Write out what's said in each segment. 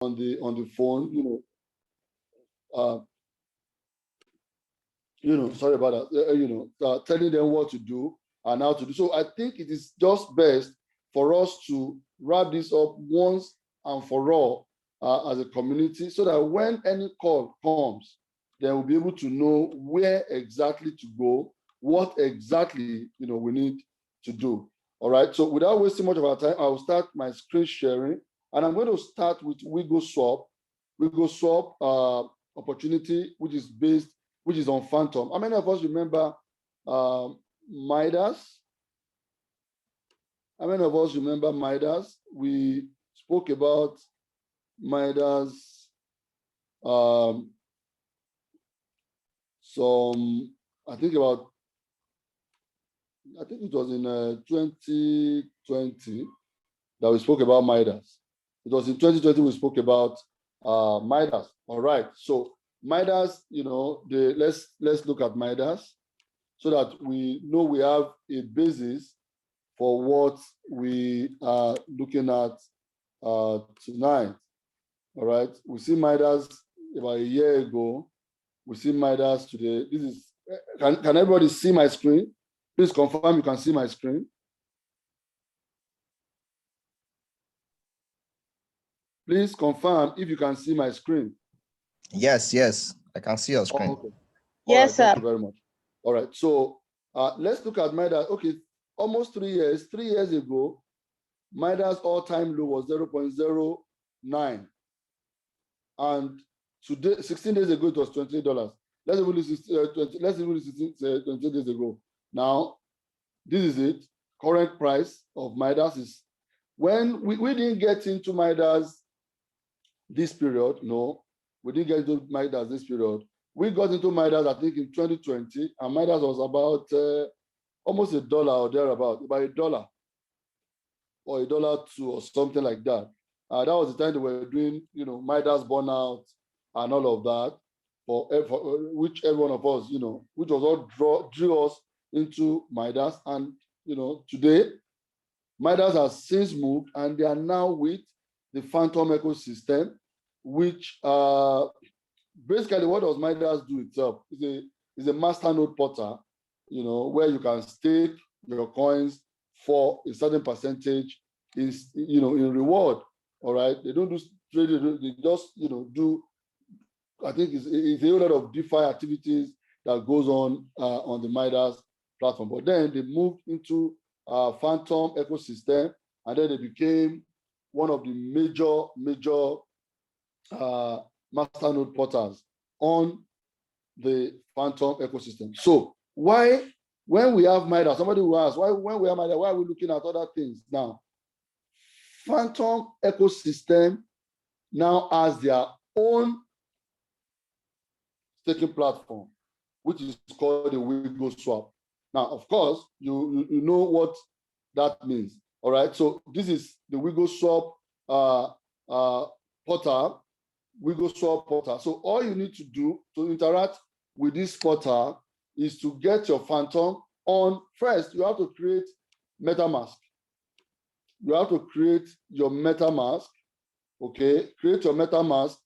the phone, sorry about that, telling them what to do and how to do. So I think it is just best for us to wrap this up once and for all as a community, so that when any call comes, then we'll be able to know where exactly to go, what exactly we need to do. All right. So without wasting much of our time, I'll start my screen sharing, and I'm going to start with WIGOSWAP. WIGOSWAP opportunity, which is on Phantom. How many of us remember Midas? How many of us remember Midas? We spoke about Midas I think it was in 2020 that we spoke about Midas. It was in 2020 we spoke about Midas. All right. So Midas, let's look at Midas so that we know we have a basis for what we are looking at tonight. All right. We see Midas about a year ago. We see Midas today. This is, can everybody see my screen? Please confirm you can see my screen. Please confirm if you can see my screen. Yes, I can see your screen. Oh, okay. Yes, right, sir. Thank you very much. All right, so let's look at Midas. Okay, almost 3 years. 3 years ago, Midas all-time low was 0.09. And today, 16 days ago, it was $20. Let's even listen 20 days ago. Now, this is it. Current price of Midas is, when we didn't get into Midas this period. No, we didn't get into Midas this period. We got into Midas, I think, in 2020, and Midas was about almost $1 or thereabout, about $1 or $1.02 or something like that. That was the time they were doing, Midas burnout and all of that, for which every one of us, which was all drew us into Midas. And today, Midas has since moved, and they are now with the Phantom ecosystem, which basically, what does Midas do itself? It's a masternode portal, where you can stake your coins for a certain percentage in reward. All right, they don't do trading; they just do. I think it's a lot of DeFi activities that goes on the Midas platform. But then they moved into Phantom ecosystem, and then they became one of the major masternode portals on the Phantom ecosystem. So why, when we have Midas, somebody will ask, when we have Midas, why are we looking at other things now? Phantom ecosystem now has their own staking platform, which is called the WIGOSWAP. Now, of course, you know what that means. All right, so this is the WIGOSWAP portal, WIGOSWAP portal. So all you need to do to interact with this portal is to get your Phantom on. First, you have to create MetaMask. You have to create your MetaMask. Okay, create your MetaMask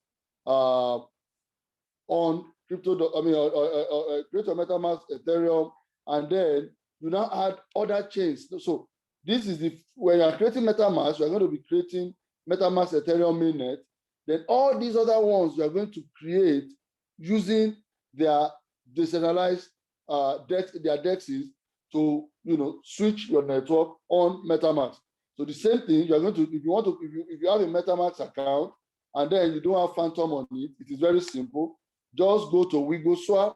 on crypto. Create your MetaMask Ethereum, and then you now add other chains. So this is when you are creating MetaMask, you are going to be creating MetaMask Ethereum mainnet. Then all these other ones you are going to create using their decentralized their DEXs to switch your network on MetaMask. So the same thing you are going to, if you have a MetaMask account and then you don't have Phantom on it, it is very simple. Just go to WIGOSWAP,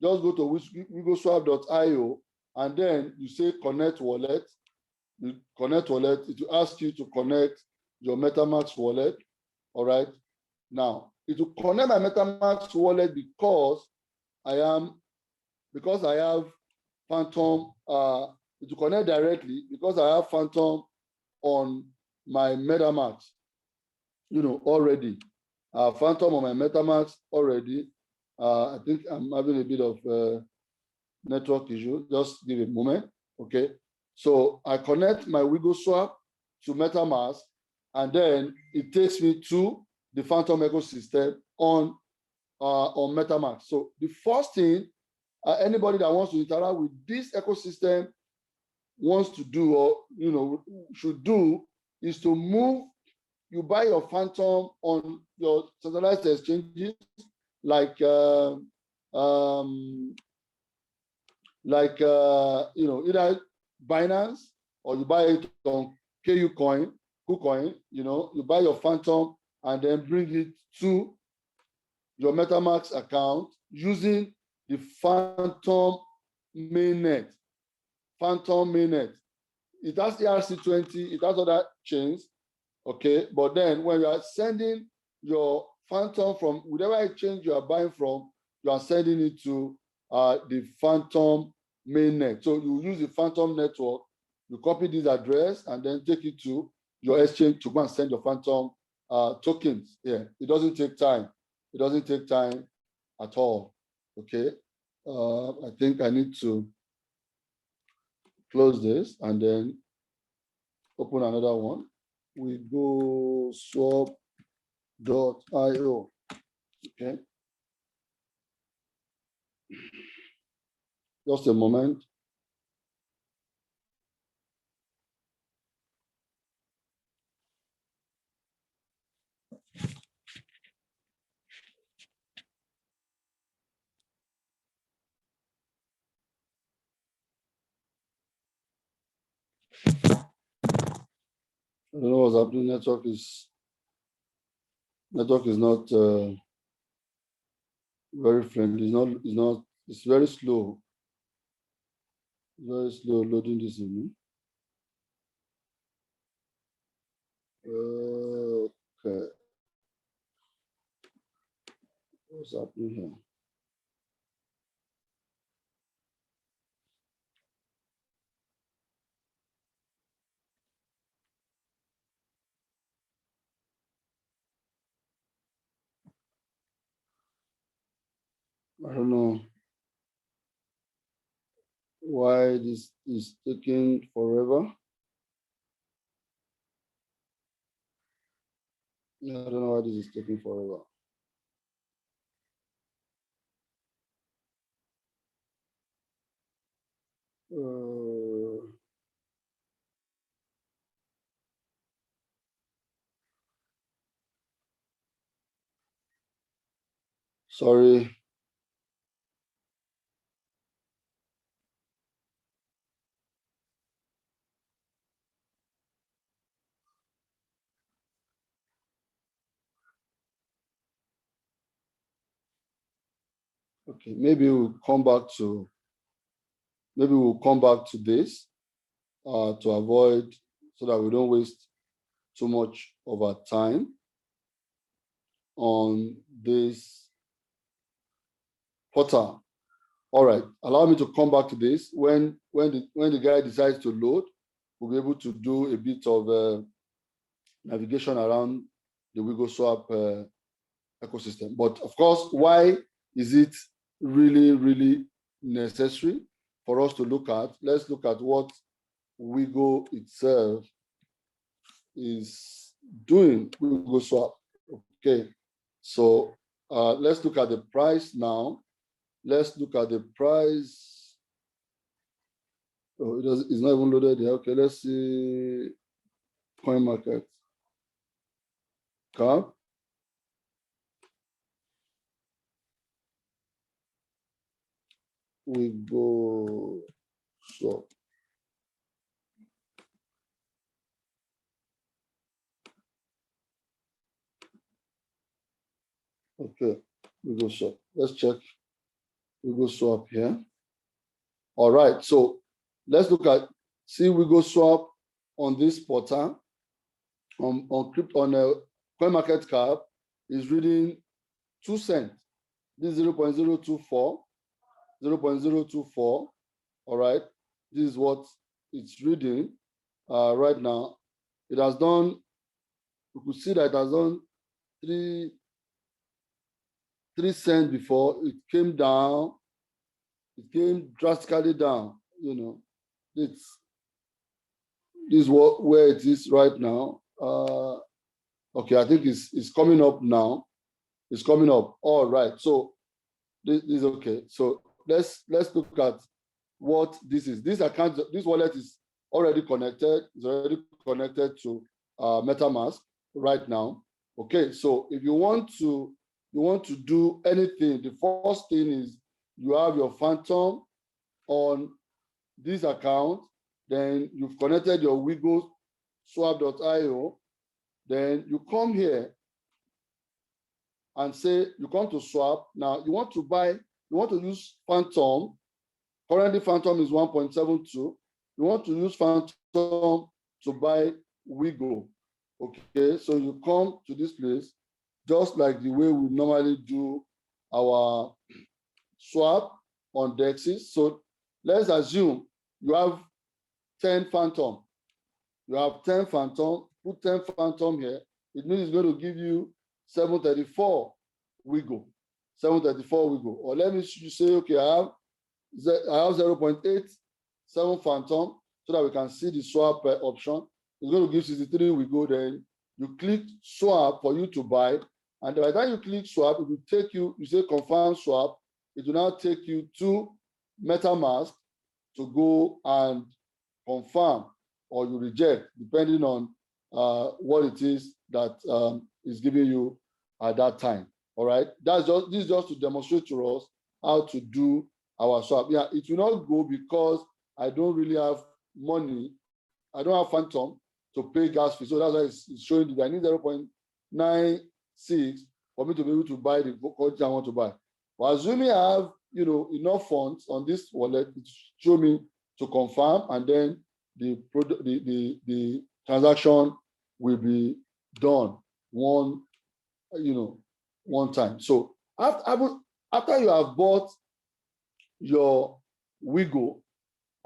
just go to wigoswap.io, and then you say connect wallet. You connect wallet, it will ask you to connect your MetaMask wallet. All right. Now, it will connect my MetaMask wallet because I have Phantom. It will connect directly because I have Phantom on my MetaMask, already. Phantom on my MetaMask already. I think I'm having a bit of network issue. Just give a moment. Okay. So I connect my WIGOSWAP to MetaMask, and then it takes me to the Phantom ecosystem on MetaMask. So the first thing anybody that wants to interact with this ecosystem wants to do, or should do, is to move. You buy your Phantom on your centralized exchanges like either Binance, or you buy it on KuCoin, you buy your Phantom and then bring it to your MetaMask account using the Phantom mainnet. Phantom mainnet. It has ERC20, it has other chains, okay? But then when you are sending your Phantom from whatever exchange you are buying from, you are sending it to the Phantom mainnet. So you use the Phantom network, you copy this address and then take it to your exchange to go and send your Phantom tokens. Yeah, it doesn't take time. It doesn't take time at all, okay? I think I need to close this and then open another one. WIGOSWAP.io, okay? Just a moment. I don't know what's happening. Network is not very friendly. It's very slow. Very slow loading this evening. Okay. What's happening here? I don't know why this is taking forever. I don't know why this is taking forever. Sorry. Okay, maybe we'll come back to this to avoid, so that we don't waste too much of our time on this portal. All right, allow me to come back to this. When the guy decides to load, we'll be able to do a bit of navigation around the WIGOSWAP ecosystem. But of course, why is it really necessary for us to look at? Let's look at what Wigo itself is doing. WIGOSWAP. Okay, so let's look at the price now. Let's look at the price. Oh, it's not even loaded here. Okay, let's see coin market cap. WIGOSWAP. Okay, WIGOSWAP. Let's check WIGOSWAP here. All right, so let's look at WIGOSWAP on this portal on CoinMarketCap is reading 2 cents. This is 0.024, 0.024. All right, this is what it's reading right now. It has done, you could see that it has done 3 cents before. It came down. It came drastically down. This is where it is right now. Okay, I think it's coming up now. It's coming up. All right. So this is okay. So let's look at what this is. This account, this wallet is already connected. It's already connected to MetaMask right now. Okay. So if you want to do anything, the first thing is you have your Phantom on this account. Then you've connected your WIGOSWAP.io. Then you come here and say you come to swap. Now you want to use Phantom. Currently Phantom is 1.72. You want to use Phantom to buy Wigo. Okay, so you come to this place just like the way we normally do our swap on DEXs. So let's assume you have 10 Phantom. You have 10 Phantom, put 10 Phantom here. It means it's going to give you 734 Wigo. 734 Wigo. Or let me say, okay, I have 0.87 Phantom so that we can see the swap option. It's going to give 63 Wigo. Then you click swap for you to buy. And by the time you click swap, it will take you, you say confirm swap. It will now take you to MetaMask to go and confirm or you reject, depending on what it is that is giving you at that time. All right. This is just to demonstrate to us how to do our swap. Yeah, it will not go because I don't really have money. I don't have Phantom to pay gas fee. So that's why it's showing that I need 0.96 for me to be able to buy the quantity I want to buy. But assuming I have enough funds on this wallet, it show me to confirm, and then the transaction will be done one time. So after you have bought your Wigo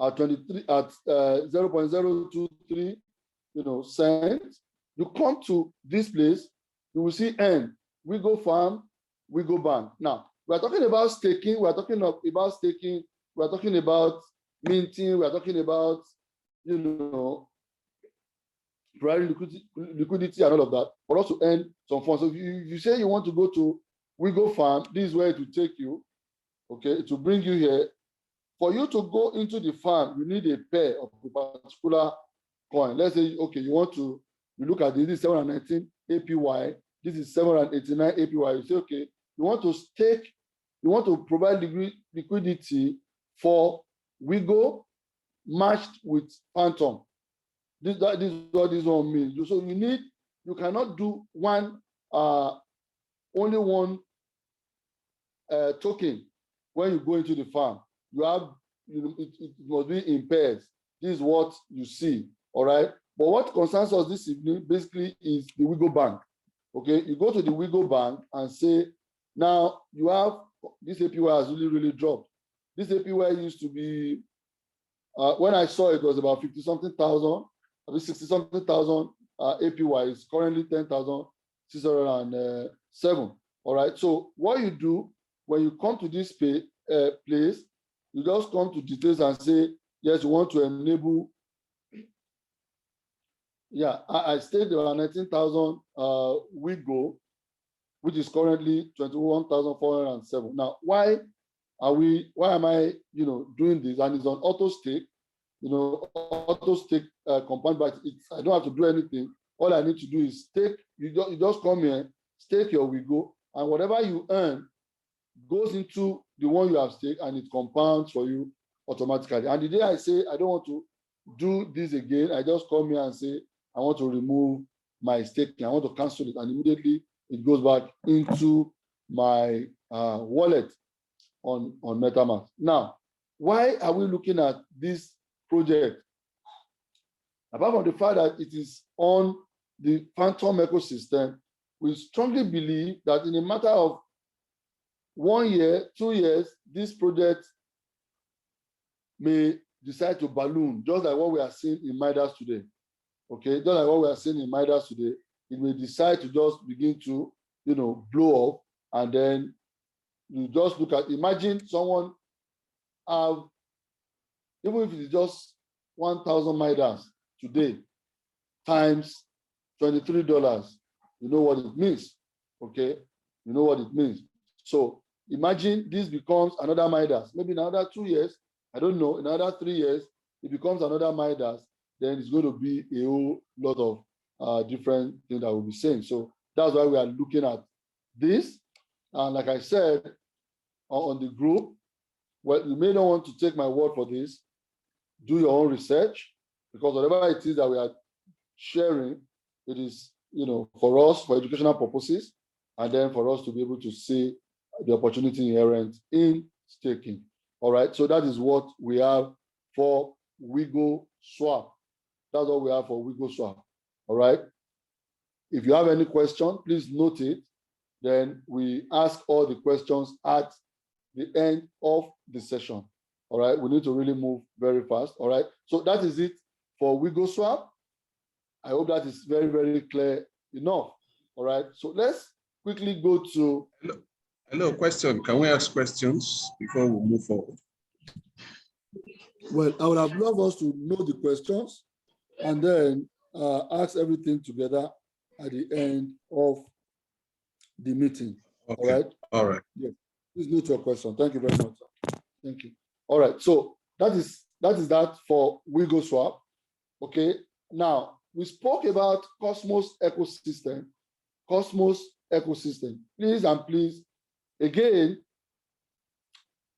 at 0.023 cents, you come to this place, you will see N, Wigo Farm, Wigo Bank. Now we're talking about staking, we're talking about minting, we're talking about providing liquidity and all of that, for us to earn some funds. So if you say you want to go to Wigo Farm, this is where it will take you. Okay, it will bring you here. For you to go into the farm, you need a pair of a particular coin. Let's say, okay, you look at this is 719 APY, this is 789 APY. You say, okay, you want to stake, you want to provide liquidity for Wigo matched with Phantom. This is what this one means. So you cannot do only one token when you go into the farm. It must be in pairs. This is what you see. All right. But what concerns us this evening basically is the Wigo Bank. Okay, you go to the Wigo Bank and say, now you have this APY has really dropped. This APY used to be when I saw it was about 50-something thousand, 60-something thousand APY. Is currently 10,607. All right. So what you do when you come to this place, you just come to details and say, yes, you want to enable. Yeah, I stayed about 19,000 Wigo, which is currently 21,407. Now, why am I doing this? And it's on auto stake. Auto stake compound, but I don't have to do anything. All I need to do is stake. You just come here, stake your Wigo, and whatever you earn goes into the one you have staked, and it compounds for you automatically. And the day I say I don't want to do this again, I just come here and say I want to remove my staking. I want to cancel it, and immediately it goes back into my wallet on MetaMask. Now, why are we looking at this project? Apart from the fact that it is on the Phantom ecosystem, we strongly believe that in a matter of 1 year, 2 years, this project may decide to balloon, just like what we are seeing in Midas today. Okay, just like what we are seeing in Midas today, it may decide to just begin to, blow up, and then you just look at, imagine someone have, even if it's just 1,000 Midas today, times $23, you know what it means. Okay, you know what it means. So imagine this becomes another Midas, maybe in another 2 years, I don't know, in another 3 years, it becomes another Midas, then it's going to be a whole lot of different things that we'll be saying. So that's why we are looking at this. And like I said, on the group, well, you may not want to take my word for this. Do your own research, because whatever it is that we are sharing, it is, for us, for educational purposes, and then for us to be able to see the opportunity inherent in staking. All right, so that is what we have for WIGOSWAP. That's what we have for WIGOSWAP. All right. If you have any question, please note it. Then we ask all the questions at the end of the session. All right. We need to really move very fast. All right. So that is it for WIGOSWAP. I hope that is very, very clear enough. All right. So let's quickly go to. Hello, question. Can we ask questions before we move forward? Well, I would have loved us to know the questions and then ask everything together at the end of the meeting. Okay. All right. All right. Yes. Please note your question. Thank you very much. Thank you. All right. So that is that for WIGOSWAP. Okay. Now we spoke about Cosmos ecosystem. Cosmos ecosystem. Please and please, again,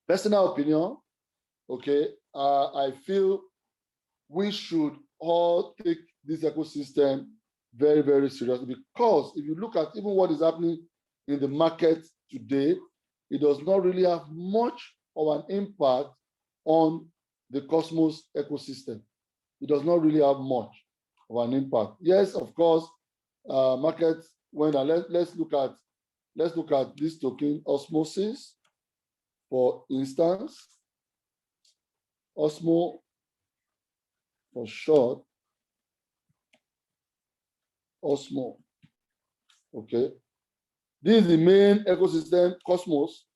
personal opinion. Okay. I feel we should all take this ecosystem very, very seriously, because if you look at even what is happening in the market today, it does not really have much of an impact on the Cosmos ecosystem. It does not really have much of an impact. Yes, of course, markets went down. Let's look at this token Osmosis, for instance. Osmo for short. Osmo. Okay. This is the main ecosystem. Cosmos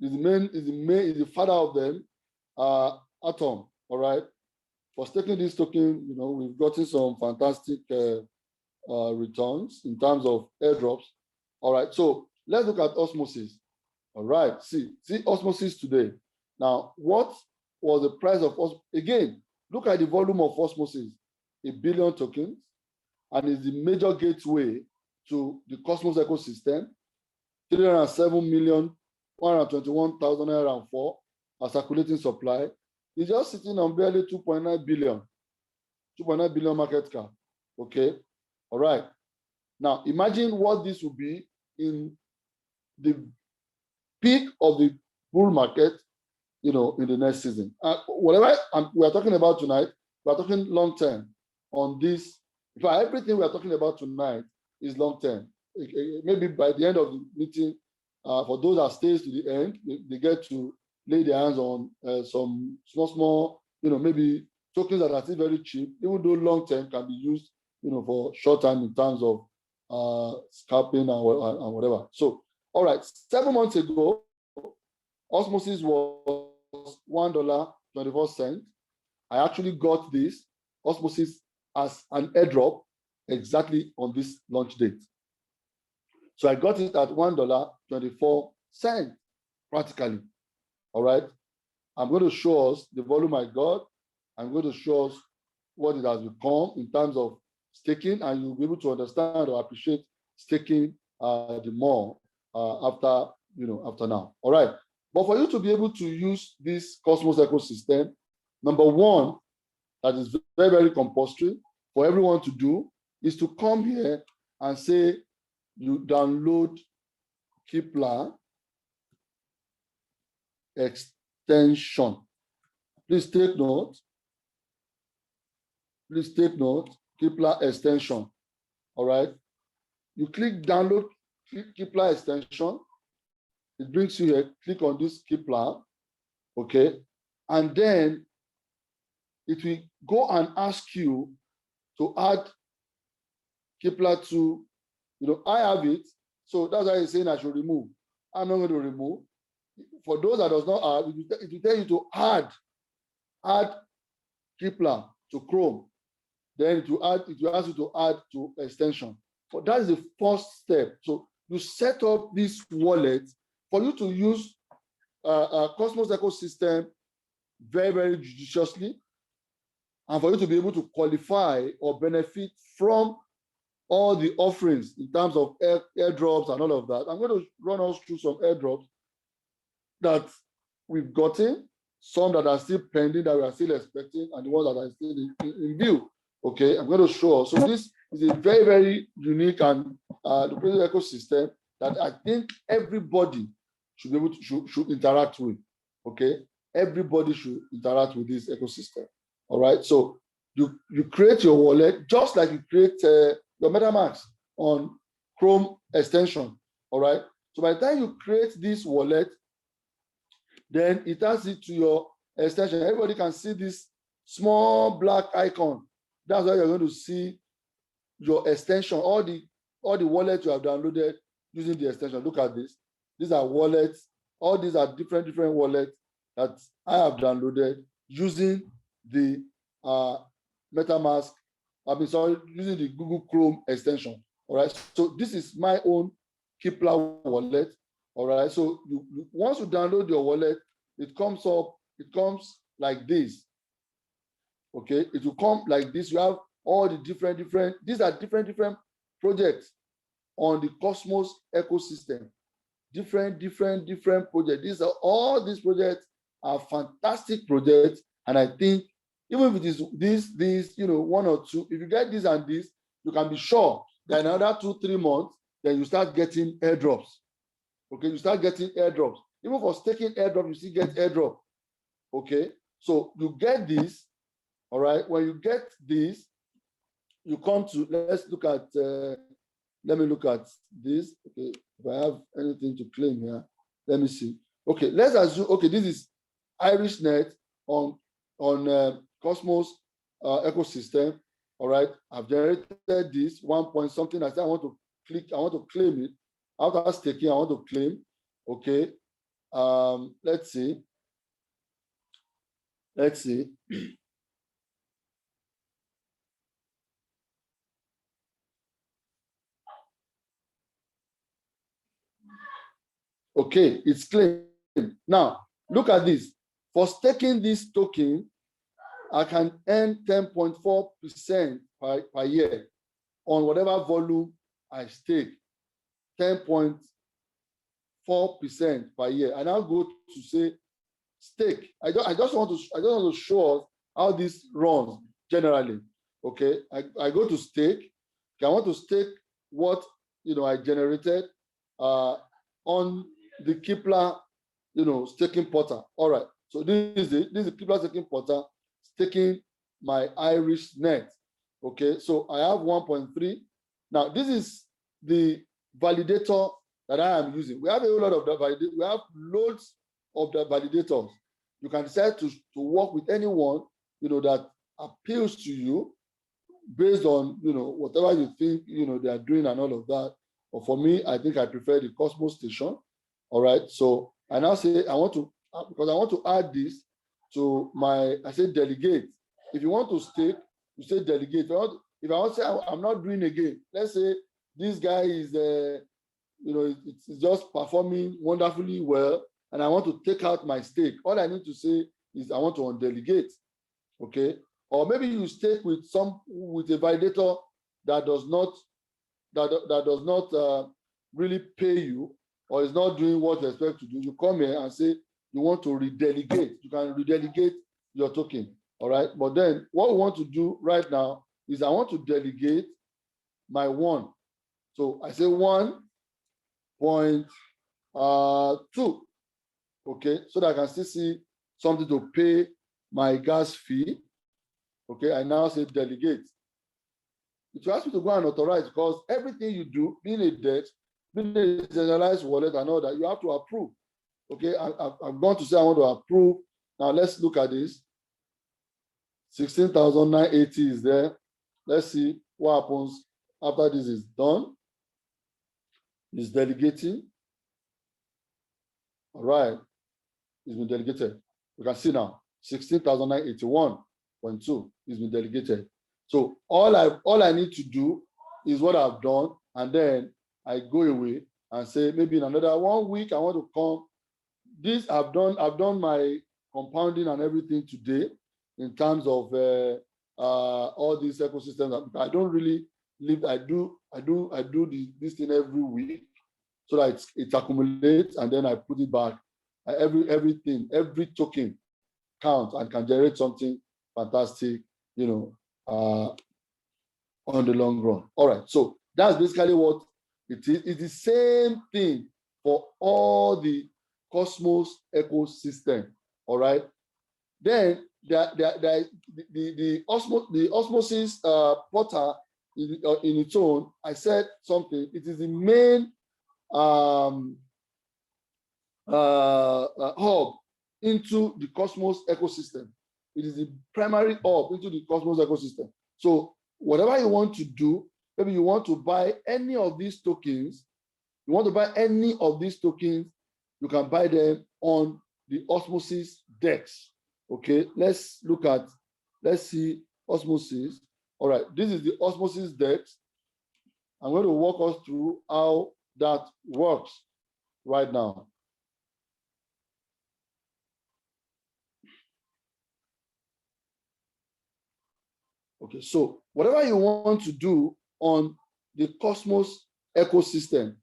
is the father of them. Atom. All right. For staking this token, we've gotten some fantastic returns in terms of airdrops. All right. So let's look at Osmosis. All right. See Osmosis today. Now, what was the price of Osmosis? Again, look at the volume of Osmosis, 1 billion tokens, and is the major gateway to the Cosmos ecosystem. 307,121,004 as circulating supply. It's just sitting on barely 2.9 billion. 2.9 billion market cap. Okay. All right. Now imagine what this will be in the peak of the bull market, in the next season. Whatever we are talking about tonight, we are talking long term on this. In fact, everything we are talking about tonight is long term. Maybe by the end of the meeting, for those that stays to the end, they get to lay their hands on some small, maybe tokens that are still very cheap, even though long term can be used, for short term in terms of scalping and whatever. So, all right, 7 months ago, Osmosis was $1.24. I actually got this Osmosis as an airdrop exactly on this launch date. So I got it at $1.24 practically. All right. I'm going to show us the volume I got. I'm going to show us what it has become in terms of staking, and you'll be able to understand or appreciate staking the more after now. All right. But for you to be able to use this Cosmos ecosystem, number one, that is very, very compulsory for everyone to do, is to come here and say you download Kepler extension. Please take note. Please take note, Kepler extension. All right. You click download Kepler extension. It brings you here. Click on this Kepler. Okay. And then it will go and ask you to add Kepler to, I have it. So that's why he's saying I should remove. I'm not going to remove. For those that does not add, it will tell you to add Kepler to Chrome. Then it will ask you to add to extension. that is the first step. So you set up this wallet for you to use Cosmos ecosystem very, very judiciously, and for you to be able to qualify or benefit from all the offerings in terms of airdrops and all of that. I'm going to run us through some airdrops that we've gotten, some that are still pending that we are still expecting, and the ones that are still in view. Okay, I'm going to show us. So this is a very, very unique and lucrative ecosystem that I think everybody should be able to should interact with. Okay, everybody should interact with this ecosystem. All right, so you create your wallet just like you create your MetaMask on Chrome extension. All right, so by the time you create this wallet, then it adds it to your extension. Everybody can see this small black icon. That's why you're going to see your extension, all the wallets you have downloaded using the extension. Look at this. These are wallets. All these are different wallets that I have downloaded using the MetaMask. Using the Google Chrome extension. All right. So this is my own Kipla wallet. All right. So once you download your wallet, it comes like this. Okay, it will come like this. You have all the different, these are different projects on the Cosmos ecosystem. Different projects. All these projects are fantastic projects. And I think even if it is this, one or two, if you get this and this, you can be sure that in another 2-3 months, then you start getting airdrops. Okay, you start getting airdrops. Even for staking airdrop, you still get airdrop. Okay, so you get this. All right, when you get this, you come to, let's look at, let me look at this. Okay, if I have anything to claim here, let me see. Okay, let's assume, okay, this is IrishNet on Cosmos ecosystem. All right, I've generated this 1 point something. I said I want to claim it. After staking, I want to claim. Okay, let's see. Okay, it's claimed. Now, look at this. For staking this token, I can earn 10.4% per year on whatever volume I stake. 10.4% per year. And I'll go to say stake. I just want to show us how this runs generally. Okay, I go to stake. Okay, I want to stake what I generated on the Kipla, staking portal. All right. So this is the Kipla staking portal, staking my IrishNet. Okay. So I have 1.3. Now this is the validator that I am using. We have a lot of the validator. We have loads of the validators. You can decide to work with anyone, that appeals to you based on, whatever you think, they are doing and all of that. But for me, I think I prefer the Cosmos station. All right. So I now say because I want to add this to I say delegate. If you want to stake, you say delegate. If I want to say I'm not doing again, let's say this guy is, it's just performing wonderfully well, and I want to take out my stake. All I need to say is I want to undelegate. Okay. Or maybe you stake with a validator that does not really pay you, or is not doing what you expect to do. You come here and say you want to redelegate. You can redelegate your token. All right. But then what we want to do right now is I want to delegate my 1. So I say 1.2. Okay. So that I can still see something to pay my gas fee. Okay. I now say delegate. It will ask me to go and authorize, because everything you do, being a debt, being a decentralized wallet and all that, you have to approve. Okay, I'm going to say I want to approve. Now let's look at this. 16,980 is there. Let's see what happens after this is done. It's delegating. All right, it's been delegated. You can see now 16,981.2 has been delegated. So all I need to do is what I've done, and then I go away and say maybe in another 1 week I want to come. This I've done my compounding and everything today in terms of all these ecosystems. I don't really live. I do this thing every week so that it accumulates, and then I put it back. Every token counts and can generate something fantastic, on the long run. All right, so that's basically what it is. It's the same thing for all the Cosmos ecosystem. All right. Then the osmosis portal in its own. I said something. It is the main hub into the Cosmos ecosystem. It is the primary hub into the Cosmos ecosystem. So whatever you want to do, maybe you want to buy any of these tokens, you can buy them on the Osmosis DEX. Okay, let's see Osmosis. All right, this is the Osmosis DEX. I'm going to walk us through how that works right now. Okay, so whatever you want to do on the Cosmos ecosystem,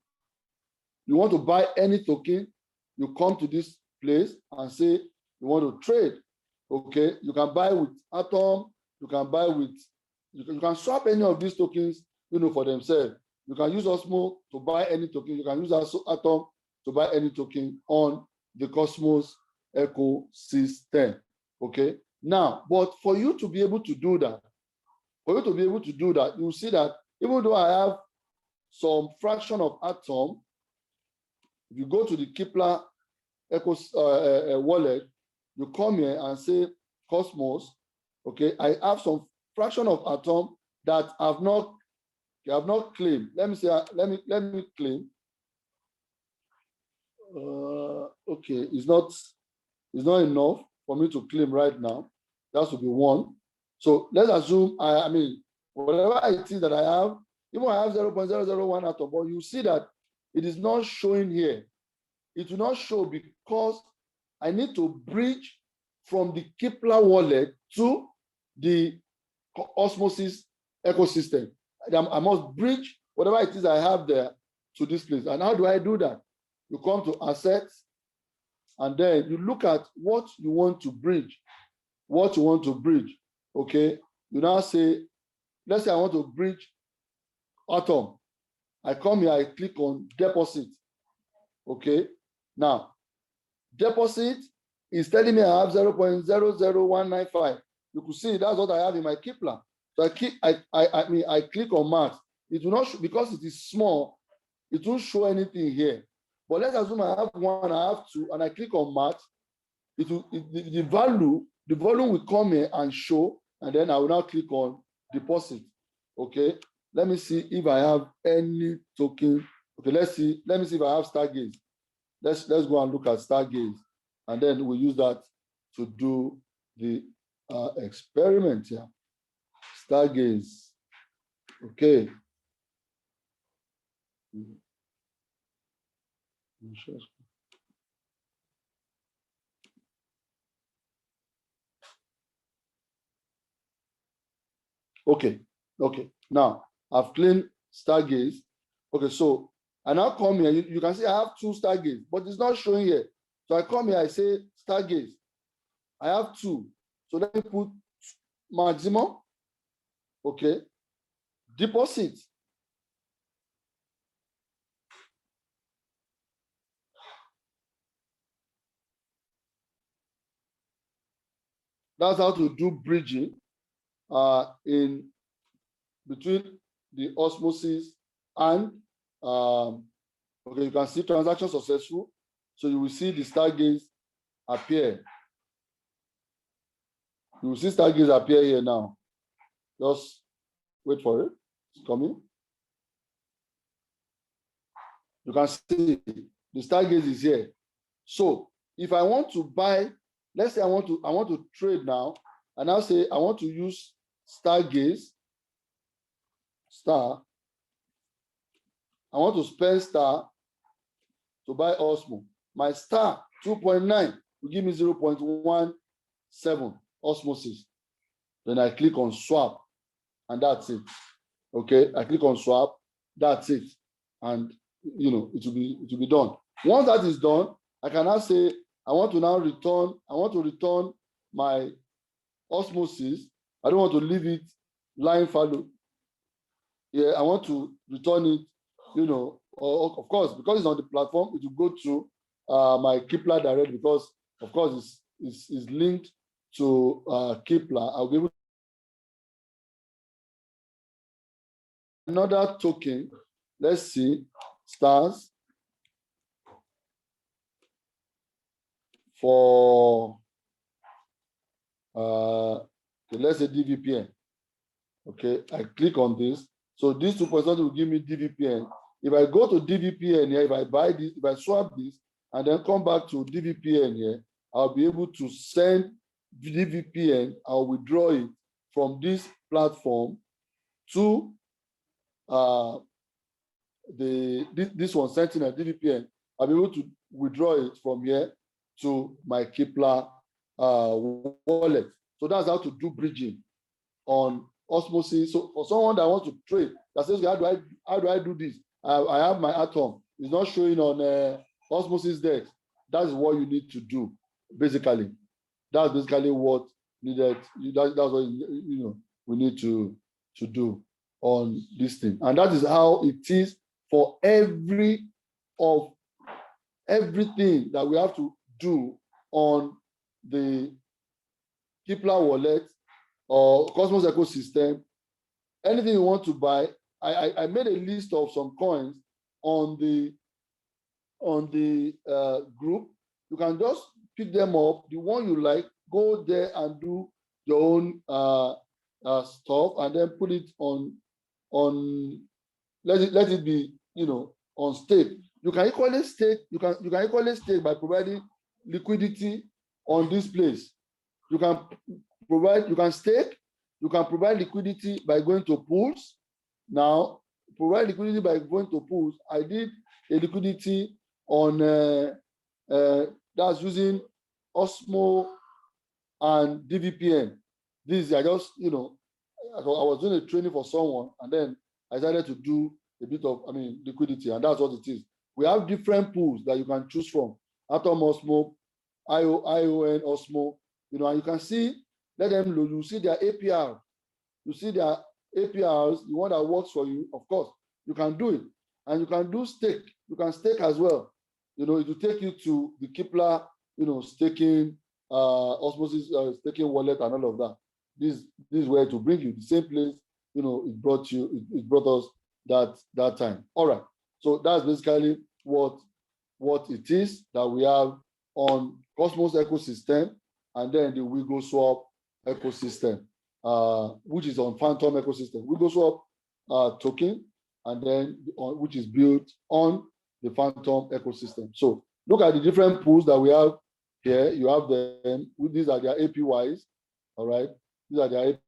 you want to buy any token, you come to this place and say you want to trade. Okay, you can buy with Atom, you can buy with, you can swap any of these tokens, for themselves. You can use Osmo to buy any token, you can use Atom to buy any token on the Cosmos ecosystem. Okay, now, but for you to be able to do that, you'll see that even though I have some fraction of Atom, if you go to the Kepler wallet, you come here and say Cosmos. Okay, I have some fraction of Atom that have not claimed. Let me claim. Okay, it's not enough for me to claim right now. That should be 1. So let's assume whatever it is that I have, even I have 0.001 Atom, but you see that it is not showing here. It will not show because I need to bridge from the Kepler wallet to the Osmosis ecosystem. I must bridge whatever it is I have there to this place. And how do I do that? You come to assets, and then you look at what you want to bridge. Okay, you now say, let's say I want to bridge Atom. I come here, I click on deposit. Okay, now deposit is telling me I have 0.00195. You could see that's what I have in my Kepler. So I click on max. It will not show, because it is small, it won't show anything here. But let's assume I have 1, I have 2, and I click on max. The volume will come here and show, and then I will now click on deposit. Okay, let me see if I have any token. Okay, let me see if I have Stargaze. Let's go and look at Stargaze, and then we'll use that to do the experiment here. Stargaze. Okay. Okay. Now I've claimed Stargaze. Okay, so I now come here. You can see I have 2 Stargaze, but it's not showing here. So I come here, I say Stargaze. I have 2. So let me put maximum. Okay. Deposit. That's how to do bridging in between the Osmosis and okay, you can see transaction successful. So you will see the Stargaze appear. You will see Stargaze appear here now. Just wait for it. It's coming. You can see the Stargaze is here. So if I want to buy, let's say I want to trade now, and I'll say I want to use Stargaze, I want to spend star to buy Osmo. My star 2.9 will give me 0.17 osmosis. Then I click on swap, and that's it. Okay, I click on swap, that's it. And it will be done. Once that is done, I can now say I want to return my osmosis. I don't want to leave it lying fallow. Yeah, I want to return it, of course, because it's on the platform, it will go to my Kepler direct, because of course it's linked to Kepler. I'll be able to another token. Let's see, stars for let's say DVPN. Okay, I click on this. So this 2% will give me DVPN. If I go to DVPN here, if I buy this, if I swap this, and then come back to DVPN here, I'll be able to send DVPN. I'll withdraw it from this platform to this one, Sentinel DVPN. I'll be able to withdraw it from here to my Kepler wallet. So that's how to do bridging on osmosis. So for someone that wants to trade, that says, how do I do this? I have my atom. It's not showing on osmosis dex. That's what you need to do, basically. That's basically what needed. That's what we need to do on this thing. And that is how it is for everything that we have to do on the Kepler wallet or Cosmos ecosystem. Anything you want to buy, I made a list of some coins on the group. You can just pick them up, the one you like, go there and do your own stuff, and then put it on let it be on stake. You can equally stake. You can equally stake by providing liquidity on this place. You can stake. You can provide liquidity by going to pools. Now, provide liquidity by going to pools. I did a liquidity on that's using Osmo and DVPN. This I just I was doing a training for someone, and then I decided to do a bit of liquidity, and that's what it is. We have different pools that you can choose from: Atom Osmo, ION Osmo, and you can see. Let them know. You see their APR. You see their APRs, the one that works for you. Of course, you can do it, and you can do stake. You can stake as well. It will take you to the Kepler, staking, osmosis, staking wallet, and all of that. This is where to bring you the same place. It brought us that time. All right. So that's basically what it is that we have on Cosmos ecosystem, and then the WIGOSWAP ecosystem, which is on Phantom ecosystem. WIGOSWAP token, and then which is built on the Phantom ecosystem. So look at the different pools that we have here. You have them. These are their APYs. All right. These are their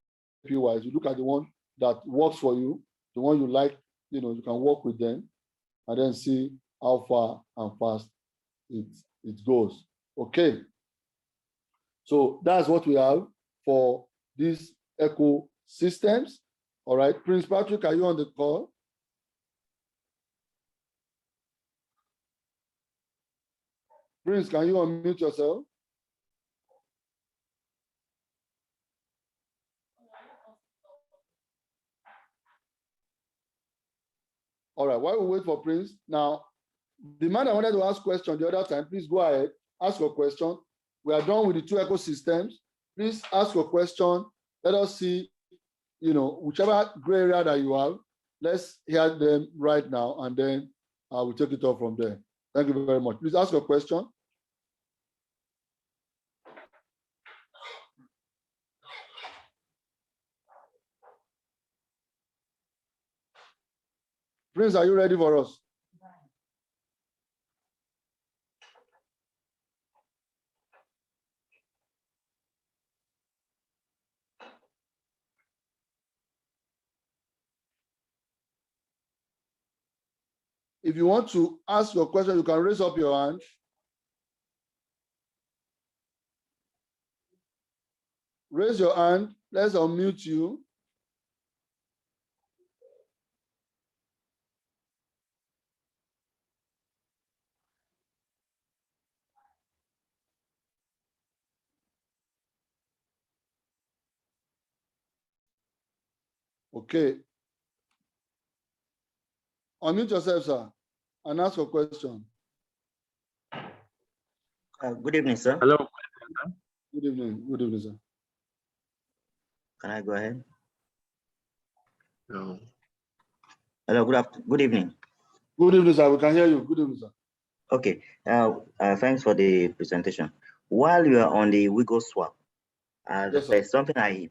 APYs. You look at the one that works for you, the one you like. You can work with them, and then see how far and fast it goes. Okay. So that's what we have for these ecosystems. All right, Prince Patrick, are you on the call? Prince, can you unmute yourself? All right, while we wait for Prince, now, the man I wanted to ask question the other time, please go ahead, ask your question. We are done with the two ecosystems. Please ask your question. Let us see, whichever gray area that you have, let's hear them right now, and then we'll take it off from there. Thank you very much. Please ask your question. Prince, are you ready for us? If you want to ask your question, you can raise up your hand. Raise your hand. Let's unmute you. Okay. Unmute yourself, sir, and ask your question. Good evening, sir. Hello. Good evening. Good evening, sir. Can I go ahead? No. Hello, good evening. Good evening, sir. We can hear you. Good evening, sir. Okay. Thanks for the presentation. While you are on the WIGOSWAP, Yes, there's something I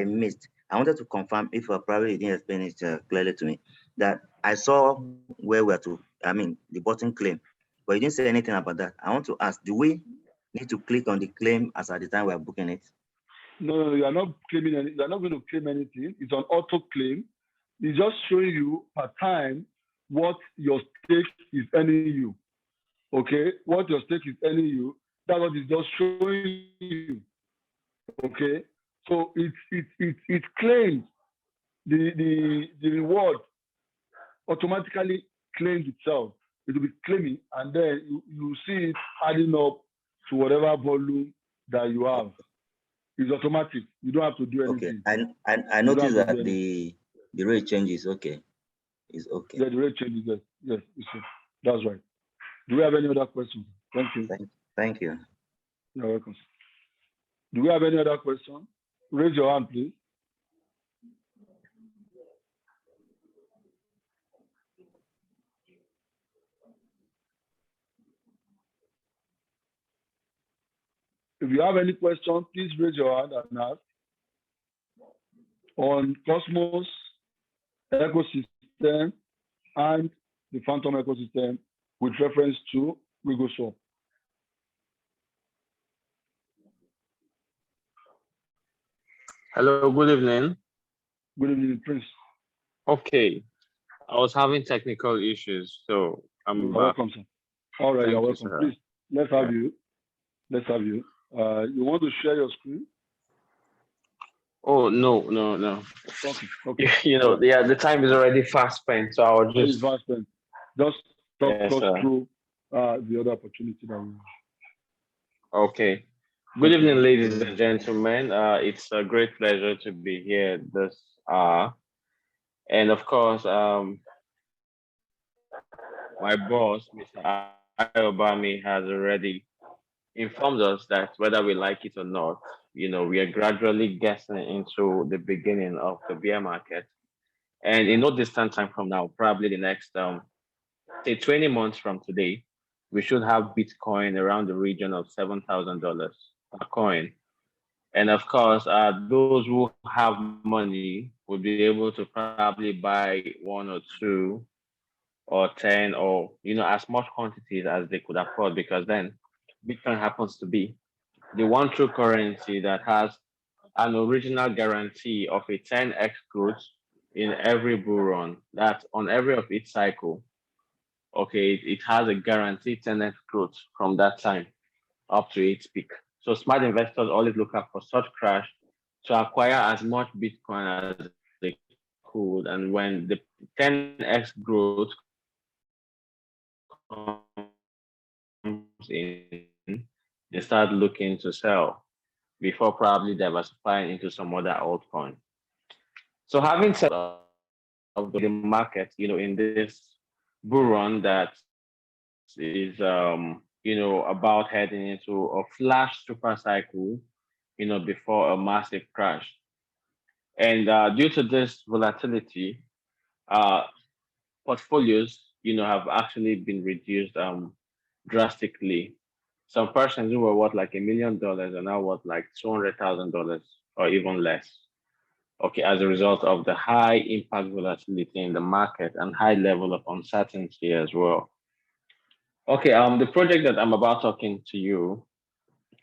missed. I wanted to confirm if you probably didn't explain it clearly to me, that I saw where we're to, the button claim, but you didn't say anything about that. I want to ask, do we need to click on the claim as at the time we're booking it? No, you are not claiming any, you are not going to claim anything. It's an auto claim. It's just showing you per time what your stake is earning you. Okay, what your stake is earning you. That's what it's just showing you. Okay, so it claims the reward automatically claims itself. It will be claiming, and then you see it adding up to whatever volume that you have. It's automatic. You don't have to do anything. Okay, I noticed that the rate changes. Okay, it's okay. Yeah, the rate changes. Yes, that's right. Do we have any other questions? Thank you. Thank you. You're welcome. Do we have any other question? Raise your hand, please. If you have any question, please raise your hand and ask. On Cosmos ecosystem and the Phantom ecosystem with reference to WIGOSWAP. Hello, good evening. Good evening, Prince. Okay, I was having technical issues, so I'm You're welcome, sir. All right, Thank you're you, welcome. sir. Please, let's have you. Let's have you. You want to share your screen? Oh, no. Okay. You know, yeah, the time is already fast spent, so I'll just. Just talk Yes, us sir. through the other opportunity that we have. Okay. Good evening, ladies and gentlemen. It's a great pleasure to be here this hour. And of course, my boss, Mr. Ayobami, has already informed us that whether we like it or not, you know, we are gradually getting into the beginning of the bear market. And in no distant time from now, probably the next, say 20 months from today, we should have Bitcoin around the region of $7,000 per coin. And of course, those who have money will be able to probably buy one or two or 10 or, you know, as much quantities as they could afford, because then Bitcoin happens to be the one true currency that has an original guarantee of a 10x growth in every bull run. That's on every of its cycle. Okay, it has a guaranteed 10x growth from that time up to its peak. So smart investors always look out for such crash to acquire as much Bitcoin as they could. And when the 10x growth comes in, they start looking to sell before probably diversifying into some other altcoin. So having said of the market, you know, in this bull run that is, you know, about heading into a flash super cycle, you know, before a massive crash. And due to this volatility, uh, portfolios, you know, have actually been reduced drastically. Some persons who were worth like $1 million are now worth like $200,000 or even less. Okay, as a result of the high impact volatility in the market and high level of uncertainty as well. Okay, the project that I'm about talking to you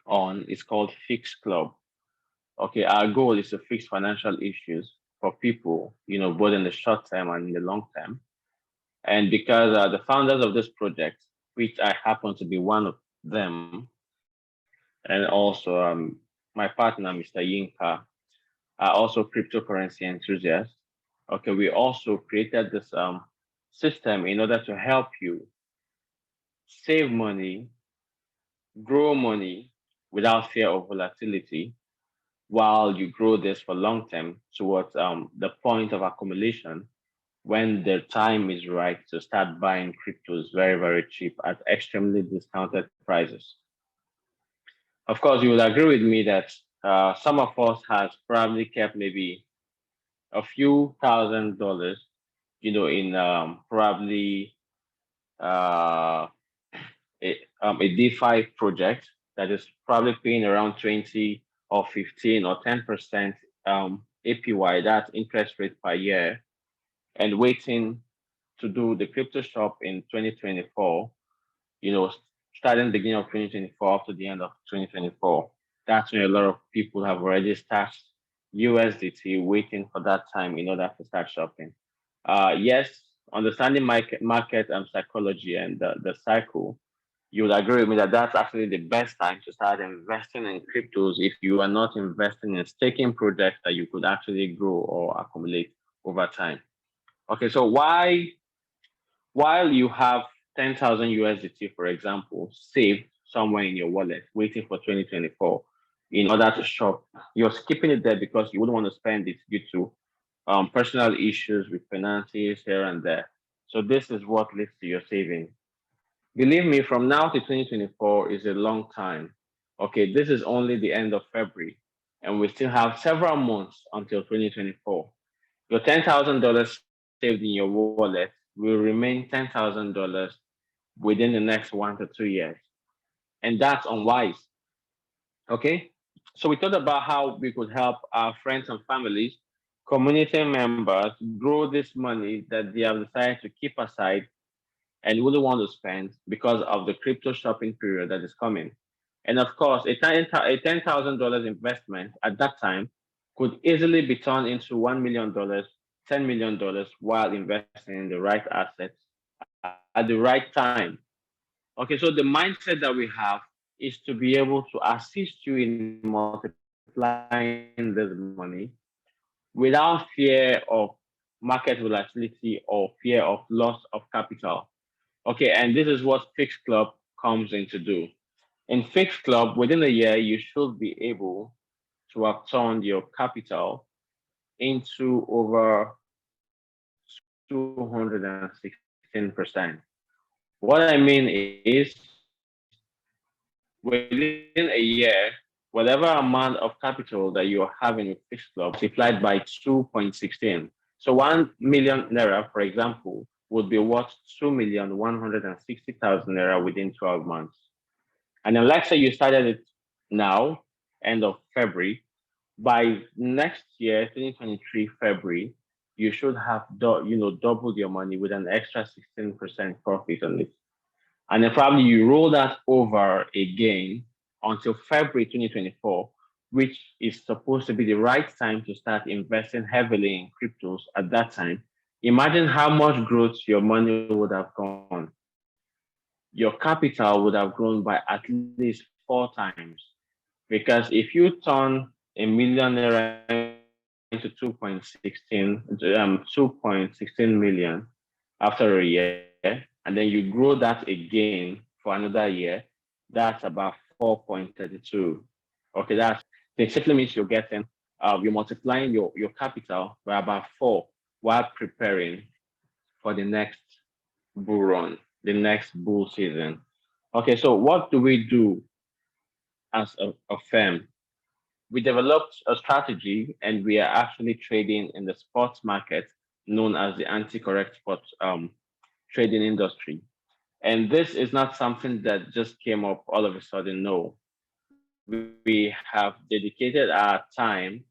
on is called FIXCLUB. Okay, our goal is to fix financial issues for people, you know, both in the short term and in the long term. And because the founders of this project, which I happen to be one of them, and also my partner, Mr. Yinka, are also cryptocurrency enthusiasts. Okay, we also created this system in order to help you save money, grow money without fear of volatility, while you grow this for long term towards the point of accumulation when the time is right to start buying cryptos very, very cheap at extremely discounted prices. Of course, you will agree with me that some of us has probably kept maybe a few $1,000s, in probably uh, a DeFi project that is probably paying around 20 or 15 or 10% APY, that's interest rate per year, and waiting to do the crypto shop in 2024, you know, starting beginning of 2024 up to the end of 2024. That's when a lot of people have already stashed USDT waiting for that time in order to start shopping. Yes, understanding market psychology and the cycle, you would agree with me that that's actually the best time to start investing in cryptos if you are not investing in staking projects that you could actually grow or accumulate over time. Okay, so while you have 10,000 USDT, for example, saved somewhere in your wallet, waiting for 2024 in order to shop, you're skipping it there because you wouldn't want to spend it due to personal issues with finances here and there. So this is what leads to your saving. Believe me, from now to 2024 is a long time. Okay, this is only the end of February, and we still have several months until 2024. Your $10,000 saved in your wallet will remain $10,000 within the next 1 to 2 years. And that's unwise. Okay. So we thought about how we could help our friends and families, community members grow this money that they have decided to keep aside and really want to spend because of the crypto shopping period that is coming. And of course, a $10,000 investment at that time could easily be turned into $1 million, $10 million while investing in the right assets at the right time. Okay, so the mindset that we have is to be able to assist you in multiplying this money without fear of market volatility or fear of loss of capital. Okay, and this is what FIXCLUB comes in to do. In FIXCLUB, within a year, you should be able to have turned your capital into over 216%. What I mean is, within a year, whatever amount of capital that you are having with FIXCLUB multiplied by 2.16. So 1 million naira, for example, would be worth 2,160,000 naira within 12 months. And then let's say you started it now, end of February. By next year, 2023 February, you should have doubled your money with an extra 16% profit on it. And then probably you roll that over again until February 2024, which is supposed to be the right time to start investing heavily in cryptos at that time. Imagine how much growth your money would have gone. Your capital would have grown by at least 4 times. Because if you turn a million naira into 2.16 million after a year, and then you grow that again for another year, that's about 4.32. Okay, it simply means you're multiplying your capital by about 4 while preparing for the next bull run, the next bull season. Okay, so what do we do as a firm? We developed a strategy and we are actually trading in the sports market known as the anti-correct sports trading industry. And this is not something that just came up all of a sudden. No, we have dedicated our time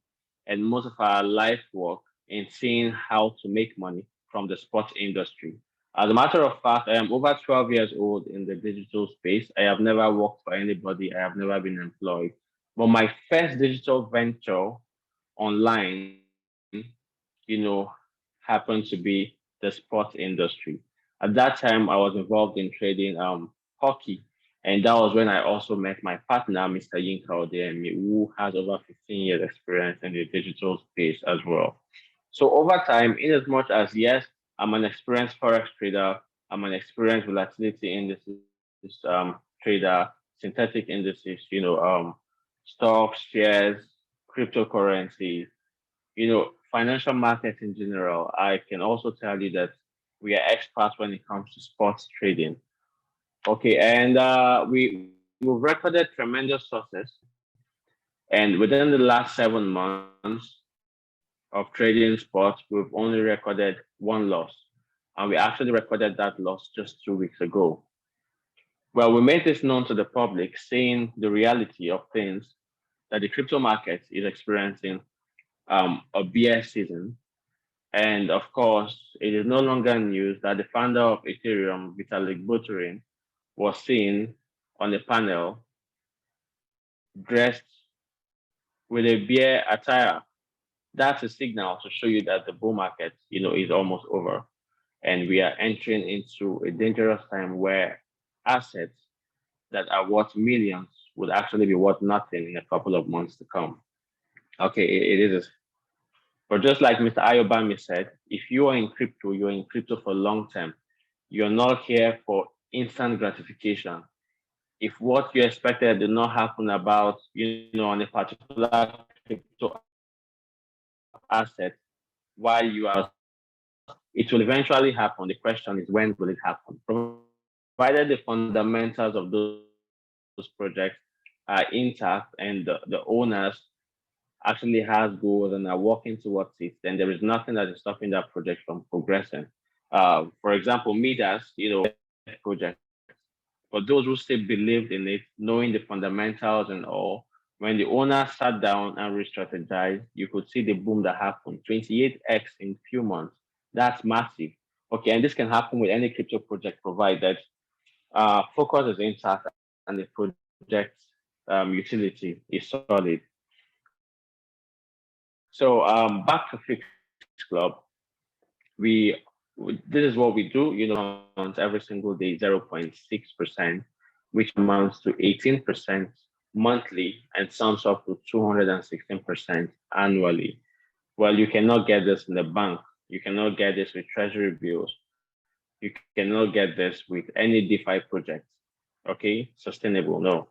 and most of our life work in seeing how to make money from the sports industry. As a matter of fact, I am over 12 years old in the digital space. I have never worked for anybody. I have never been employed. But my first digital venture online, happened to be the sports industry. At that time, I was involved in trading hockey, and that was when I also met my partner, Mr. Yinka Odemi, who has over 15 years experience in the digital space as well. So over time, in as much as yes, I'm an experienced forex trader, I'm an experienced volatility indices trader, synthetic indices, stocks, shares, cryptocurrencies, financial markets in general. I can also tell you that we are experts when it comes to sports trading. Okay, and we've recorded tremendous success, and within the last 7 months of trading sports, we've only recorded one loss, and we actually recorded that loss just 2 weeks ago. Well, we made this known to the public, saying the reality of things that the crypto market is experiencing a bear season. And of course, it is no longer news that the founder of Ethereum, Vitalik Buterin, was seen on a panel dressed with a bear attire. That's a signal to show you that the bull market, is almost over. And we are entering into a dangerous time where assets that are worth millions would actually be worth nothing in a couple of months to come. Okay, it is. But just like Mr. Ayobami said, if you are in crypto, you're in crypto for long term. You're not here for instant gratification. If what you expected did not happen about, on a particular crypto asset while you are, it will eventually happen. The question is, when will it happen? Provided the fundamentals of those projects are intact and the owners actually has goals and are working towards it, then there is nothing that is stopping that project from progressing. For example, Midas, project. For those who still believed in it, knowing the fundamentals and all, when the owner sat down and re-strategized, you could see the boom that happened, 28x in few months. That's massive. Okay, and this can happen with any crypto project provided focus is intact and the project utility is solid. So back to FIXCLUB, we this is what we do. Every single day, 0.6%, which amounts to 18% monthly and sums up to 216% annually. Well, you cannot get this in the bank. You cannot get this with treasury bills. You cannot get this with any DeFi project. Okay, sustainable, no.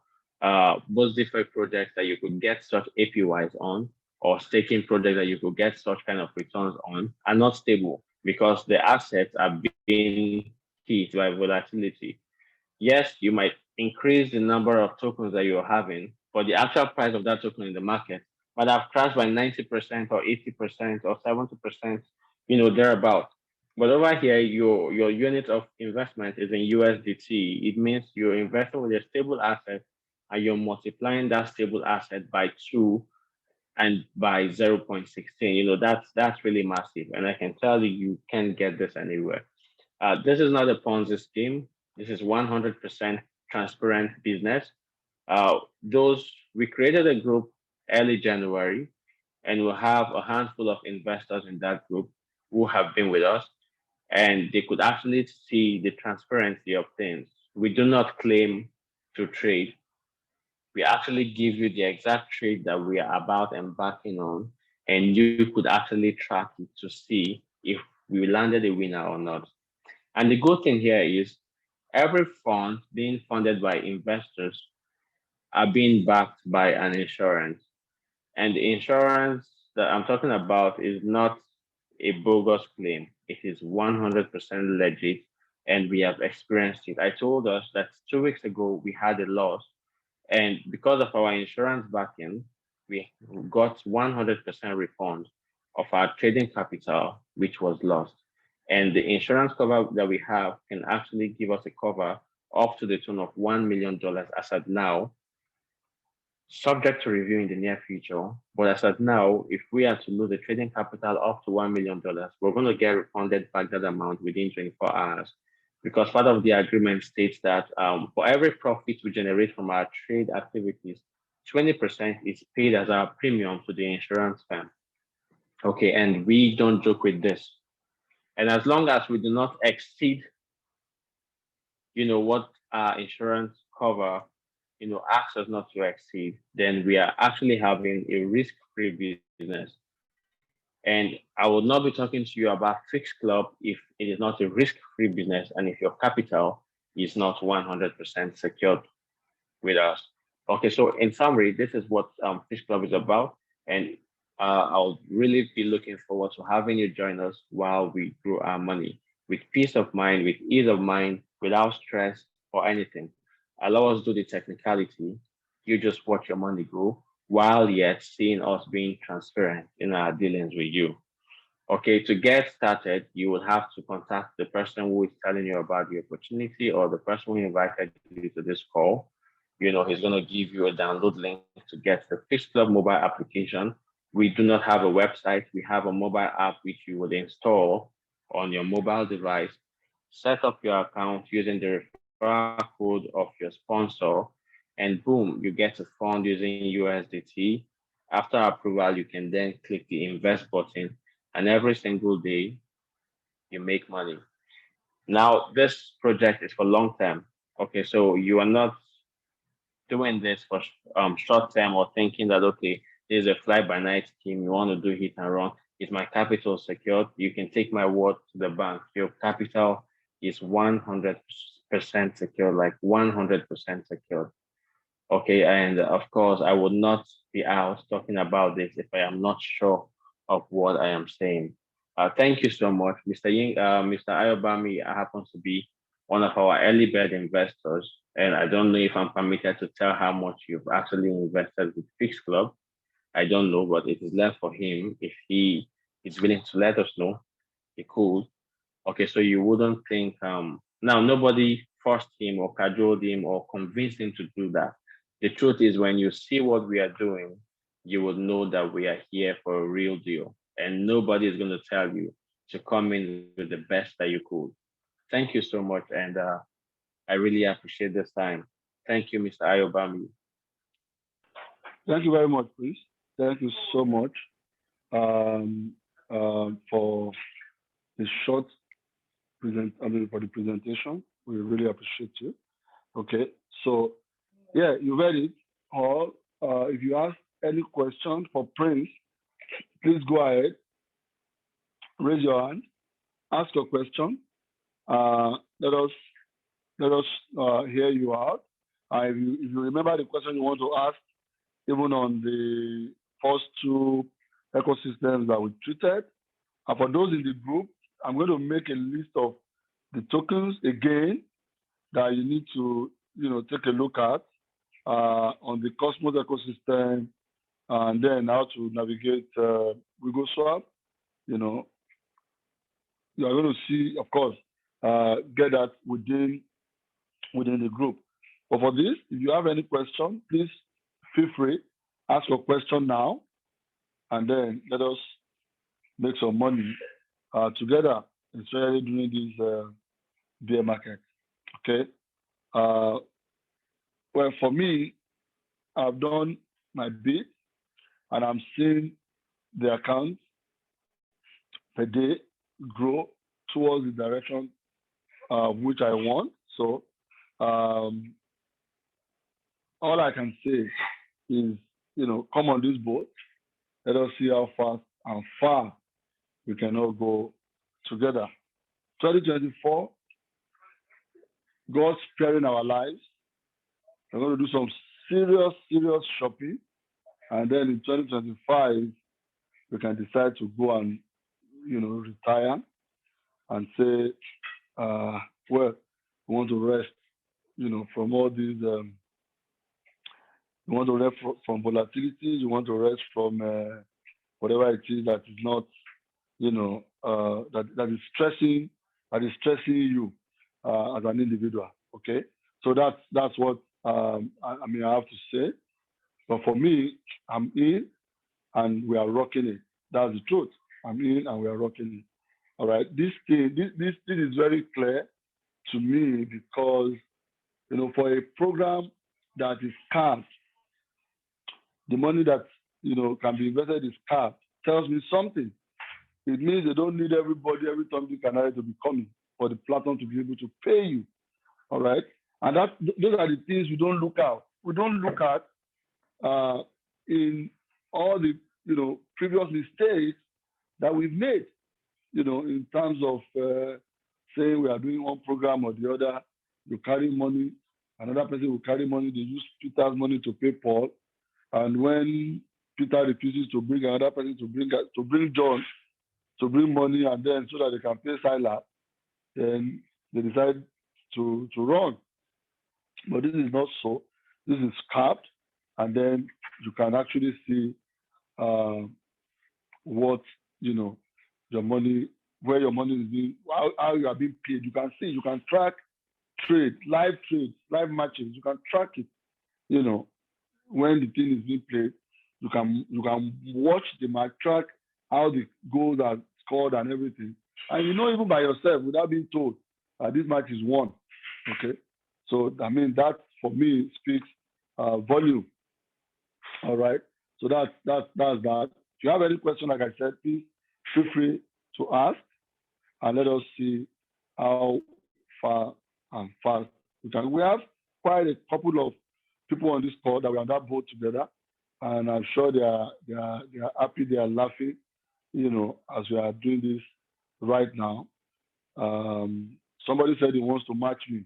Most DeFi projects that you could get such APYs on, or staking projects that you could get such kind of returns on, are not stable because the assets are being hit by volatility. Yes, you might increase the number of tokens that you're having, but the actual price of that token in the market might have crashed by 90% or 80% or 70%, thereabout. But over here, your unit of investment is in USDT. It means you're investing with a stable asset and you're multiplying that stable asset by two and by 0.16. That's really massive. And I can tell you, you can't get this anywhere. This is not a Ponzi scheme. This is 100% transparent business. We created a group early January, and we'll have a handful of investors in that group who have been with us, and they could actually see the transparency of things. We do not claim to trade. We actually give you the exact trade that we are about embarking on, and you could actually track it to see if we landed a winner or not. And the good thing here is every fund being funded by investors are being backed by an insurance. And the insurance that I'm talking about is not a bogus claim. It is 100% legit, and we have experienced it. I told us that 2 weeks ago we had a loss, and because of our insurance backing, we got 100% refund of our trading capital, which was lost. And the insurance cover that we have can actually give us a cover up to the tune of $1 million as at now, subject to review in the near future. But as of now, if we are to lose the trading capital up to $1 million, we're going to get refunded back that amount within 24 hours. Because part of the agreement states that for every profit we generate from our trade activities, 20% is paid as our premium to the insurance firm. Okay, and we don't joke with this. And as long as we do not exceed what our insurance cover, asks us not to exceed, then we are actually having a risk-free business. And I will not be talking to you about fixed club if it is not a risk-free business and if your capital is not 100% secured with us. Okay, so in summary, this is what Fish Club is about, and I'll really be looking forward to having you join us while we grow our money with peace of mind, with ease of mind, without stress or anything. Allow us do the technicality. You just watch your money grow while yet seeing us being transparent in our dealings with you. Okay, to get started, you will have to contact the person who is telling you about the opportunity or the person who invited you to this call. He's going to give you a download link to get the Fix Club mobile application. We do not have a website. We have a mobile app which you would install on your mobile device. Set up your account using the referral code of your sponsor, and boom, you get a fund using USDT. After approval, you can then click the invest button, and every single day you make money. Now, this project is for long term. Okay, so you are not doing this for short term or thinking that okay, this is a fly by night scheme. You want to do hit and run. Is my capital secured? You can take my word to the bank. Your capital is 100% secure, like 100% secured. Okay, and of course, I would not be out talking about this if I am not sure of what I am saying. Thank you so much, Mr. Ying. Mr. Ayobami happens to be one of our early bird investors, and I don't know if I'm permitted to tell how much you've actually invested with Fix Club. I don't know, but it is left for him. If he is willing to let us know, he could. Okay, so you wouldn't think now nobody forced him or cajoled him or convinced him to do that. The truth is when you see what we are doing, you would know that we are here for a real deal. And nobody is going to tell you to come in with the best that you could. Thank you so much. And I really appreciate this time. Thank you, Mr. Ayobami. Thank you very much, please. Thank you so much for the short for the presentation. We really appreciate you. Okay, so yeah, you read it all. If you ask any question for Prince, please go ahead, raise your hand, ask your question. Let us hear you out. If you remember the question you want to ask, even on the first two ecosystems that we treated, and for those in the group, I'm going to make a list of the tokens again that you need to take a look at on the Cosmos ecosystem, and then how to navigate WIGOSWAP. You are going to see, of course, get that within the group. But for this, if you have any question, please feel free, ask your question now, and then let us make some money together, especially during this bear market. Okay. Well, for me, I've done my bit, and I'm seeing the account per day grow towards the direction which I want. So all I can say is, come on this boat. Let us see how fast and far we can all go together. 2024, God's sparing our lives. We're going to do some serious shopping. And then in 2025, we can decide to go and, retire and say, well, we want to rest, from all these, you want to rest from volatility, you want to rest from whatever it is that is not, that is stressing you as an individual. Okay, so that's what I have to say. But for me, I'm in and we are rocking it. That's the truth. I'm in and we are rocking it. All right. This thing is very clear to me because for a program that is capped, the money that can be invested is capped, tells me something. It means they don't need everybody every time you can to be coming for the platform to be able to pay you. All right. And those are the things we don't look at. We don't look at in all the previous mistakes that we've made, in terms of saying we are doing one program or the other. You carry money, another person will carry money. They use Peter's money to pay Paul, and when Peter refuses to bring another person to bring John to bring money, and then so that they can pay Silas, then they decide to run. But this is not so. This is capped, and then you can actually see what your money, where your money is being, how you are being paid. You can see, you can track live matches. You can track it. When the thing is being played, you can watch the match, track how the goals are scored and everything, and even by yourself without being told this match is won. Okay, so I mean that for me speaks volume. All right, so that's that. If you have any question, like I said, please feel free to ask, and let us see how far and fast we can. We have quite a couple of people on this call that we're on that boat together, and I'm sure they are happy, they are laughing, as we are doing this right now. Somebody said he wants to match me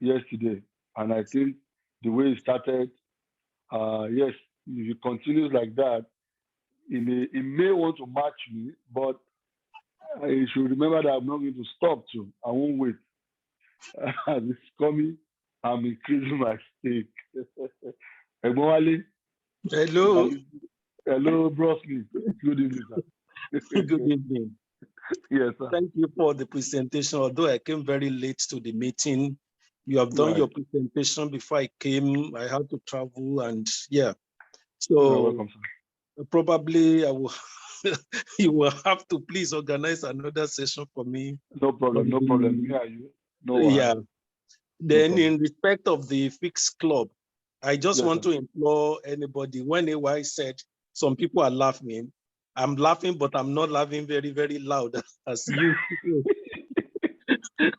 yesterday, and I think the way it started, yes, if it continues like that, he may want to match me, but I should remember that I'm not going to stop too. I won't wait. As it's coming, I'm increasing my stake. Hello. Hello, Brosky. Good evening, sir. Good evening. Yes, sir. Thank you for the presentation. Although I came very late to the meeting, you have done your presentation before I came. I had to travel, and yeah. So you're welcome, sir. Probably I will. You will have to please organize another session for me. No problem. No problem. Yeah, yeah. Then, in respect of the FIXCLUB, I just want to implore anybody. When AY said some people are laughing, I'm laughing, but I'm not laughing very, very loud as you.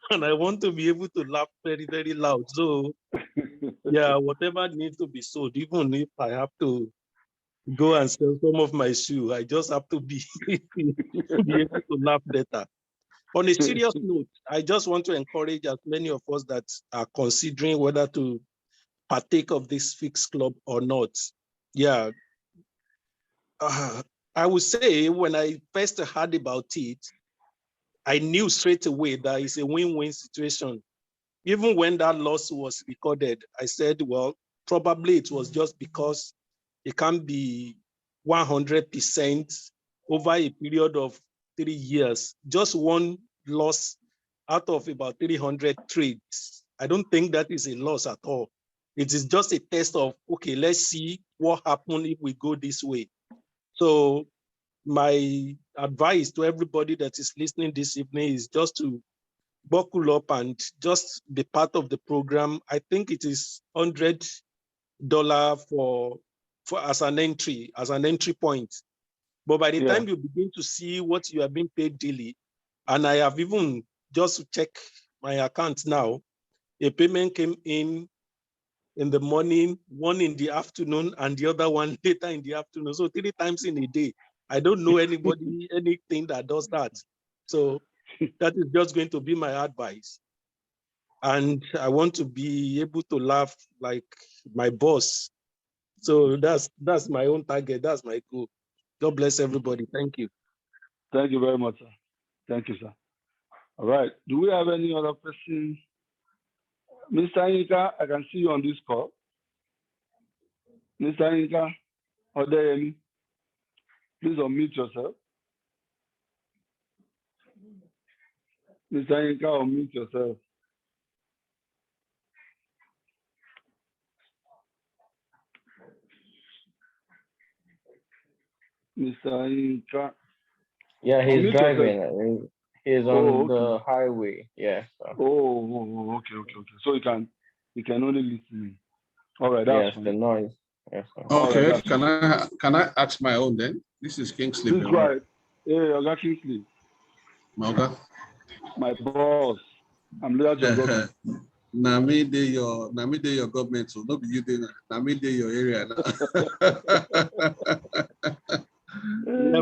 And I want to be able to laugh very, very loud. So, yeah, whatever needs to be sold, even if I have to go and sell some of my shoe, I just have to be able to laugh better. On a serious note, I just want to encourage as many of us that are considering whether to partake of this FIXCLUB or not. Yeah, I would say when I first heard about it, I knew straight away that it's a win-win situation. Even when that loss was recorded, I said, well, probably it was just because it can't be 100% over a period of 3 years. Just one loss out of about 300 trades. I don't think that is a loss at all. It is just a test of, okay, let's see what happens if we go this way. So my advice to everybody that is listening this evening is just to buckle up and just be part of the program. I think it is $100 for as an entry point. But by the time you begin to see what you are being paid daily, and I have even just checked my account now, a payment came in the morning, one in the afternoon, and the other one later in the afternoon. So 3 times in a day. I don't know anybody, anything that does that. So that is just going to be my advice. And I want to be able to laugh like my boss. So that's my own target. That's my goal. God bless everybody. Thank you. Thank you very much, sir. Thank you, sir. All right. Do we have any other questions? Mr. Inka, I can see you on this call. Mr. Inka, Odeyemi, please unmute yourself. Mr. Inka, unmute yourself. Mr. Inka. Yeah, he's driving. He's on the highway. Yeah. So. Okay. So he can only listen. All right, that's fine. The noise. Yes, okay, right, can I ask my own then? This is Kingsley. This is right. Hey, Oga Kingsley. Oga. My boss. I'm glad you got Na me dey your government, so not be you dey. Na me dey your area now.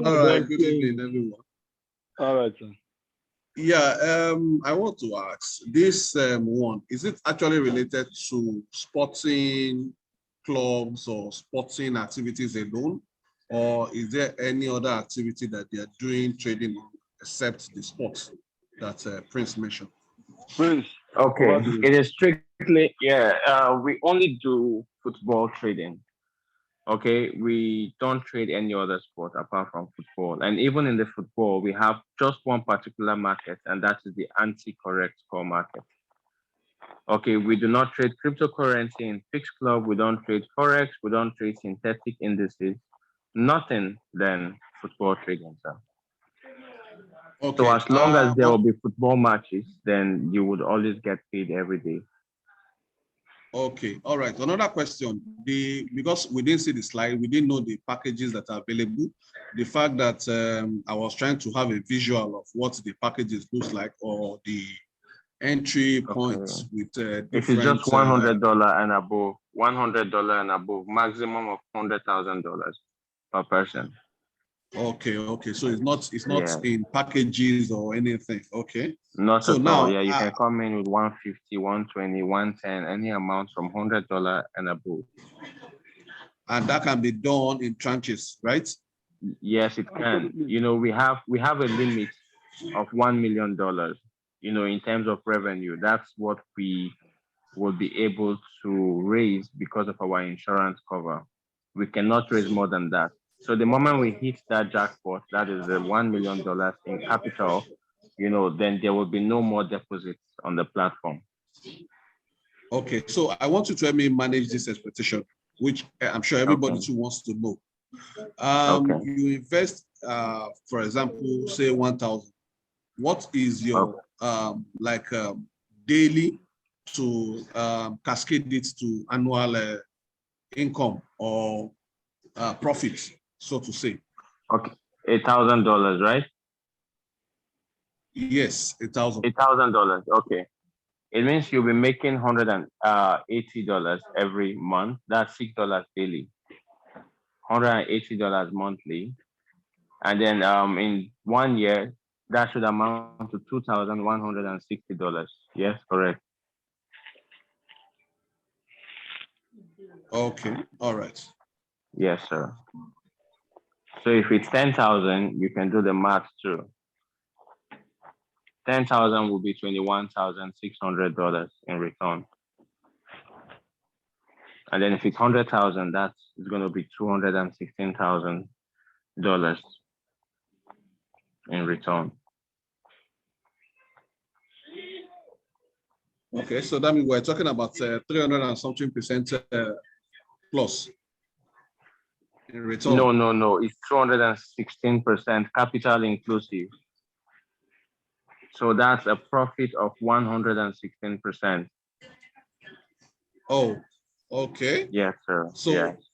All right. Good evening, everyone. All right, sir. Yeah, I want to ask this one, is it actually related to sporting clubs or sporting activities alone, or is there any other activity that they are doing trading on except the sports that Prince mentioned? Prince. Okay, it is strictly, we only do football trading. Okay, we don't trade any other sport apart from football. And even in the football, we have just one particular market, and that is the anti-correct score market. Okay, we do not trade cryptocurrency in FIXCLUB, we don't trade Forex, we don't trade synthetic indices, nothing than football trading, sir. Okay. So as long as there will be football matches, then you would always get paid every day. Okay, all right. Another question. Because we didn't see the slide, we didn't know the packages that are available. The fact that I was trying to have a visual of what the packages looks like, or the entry points with different. If it's just $100 and above, $100 and above, maximum of $100,000 per person. Okay, okay. So it's not in packages or anything. Okay. Not so at now, all. Yeah, you can come in with 150, 120, 110, any amount from $100 and above. And that can be done in tranches, right? Yes, it can. You know, we have a limit of $1 million. You know, in terms of revenue, that's what we will be able to raise because of our insurance cover. We cannot raise more than that. So the moment we hit that jackpot, that is the $1 million in capital, you know, then there will be no more deposits on the platform. Okay, so I want you to help me manage this expectation, which I'm sure everybody too wants to know. You invest, for example, say 1,000. What is your daily to cascade it to annual income or profits, so to say? Okay, $1,000, right? Yes, $1,000. $1,000. Okay. It means you'll be making $180 every month. That's $6 daily. $180 monthly. And then in 1 year, that should amount to $2,160. Yes, correct. Okay, all right. Yes, sir. So if it's 10,000, you can do the math too. 10,000 will be $21,600 in return. And then if it's 100,000, that's going to be $216,000 in return. Okay, so that means we're talking about 300 and something percent plus in return. No. It's 216% capital inclusive. So that's a profit of 116%. Oh, okay. Yes, sir. So, yes.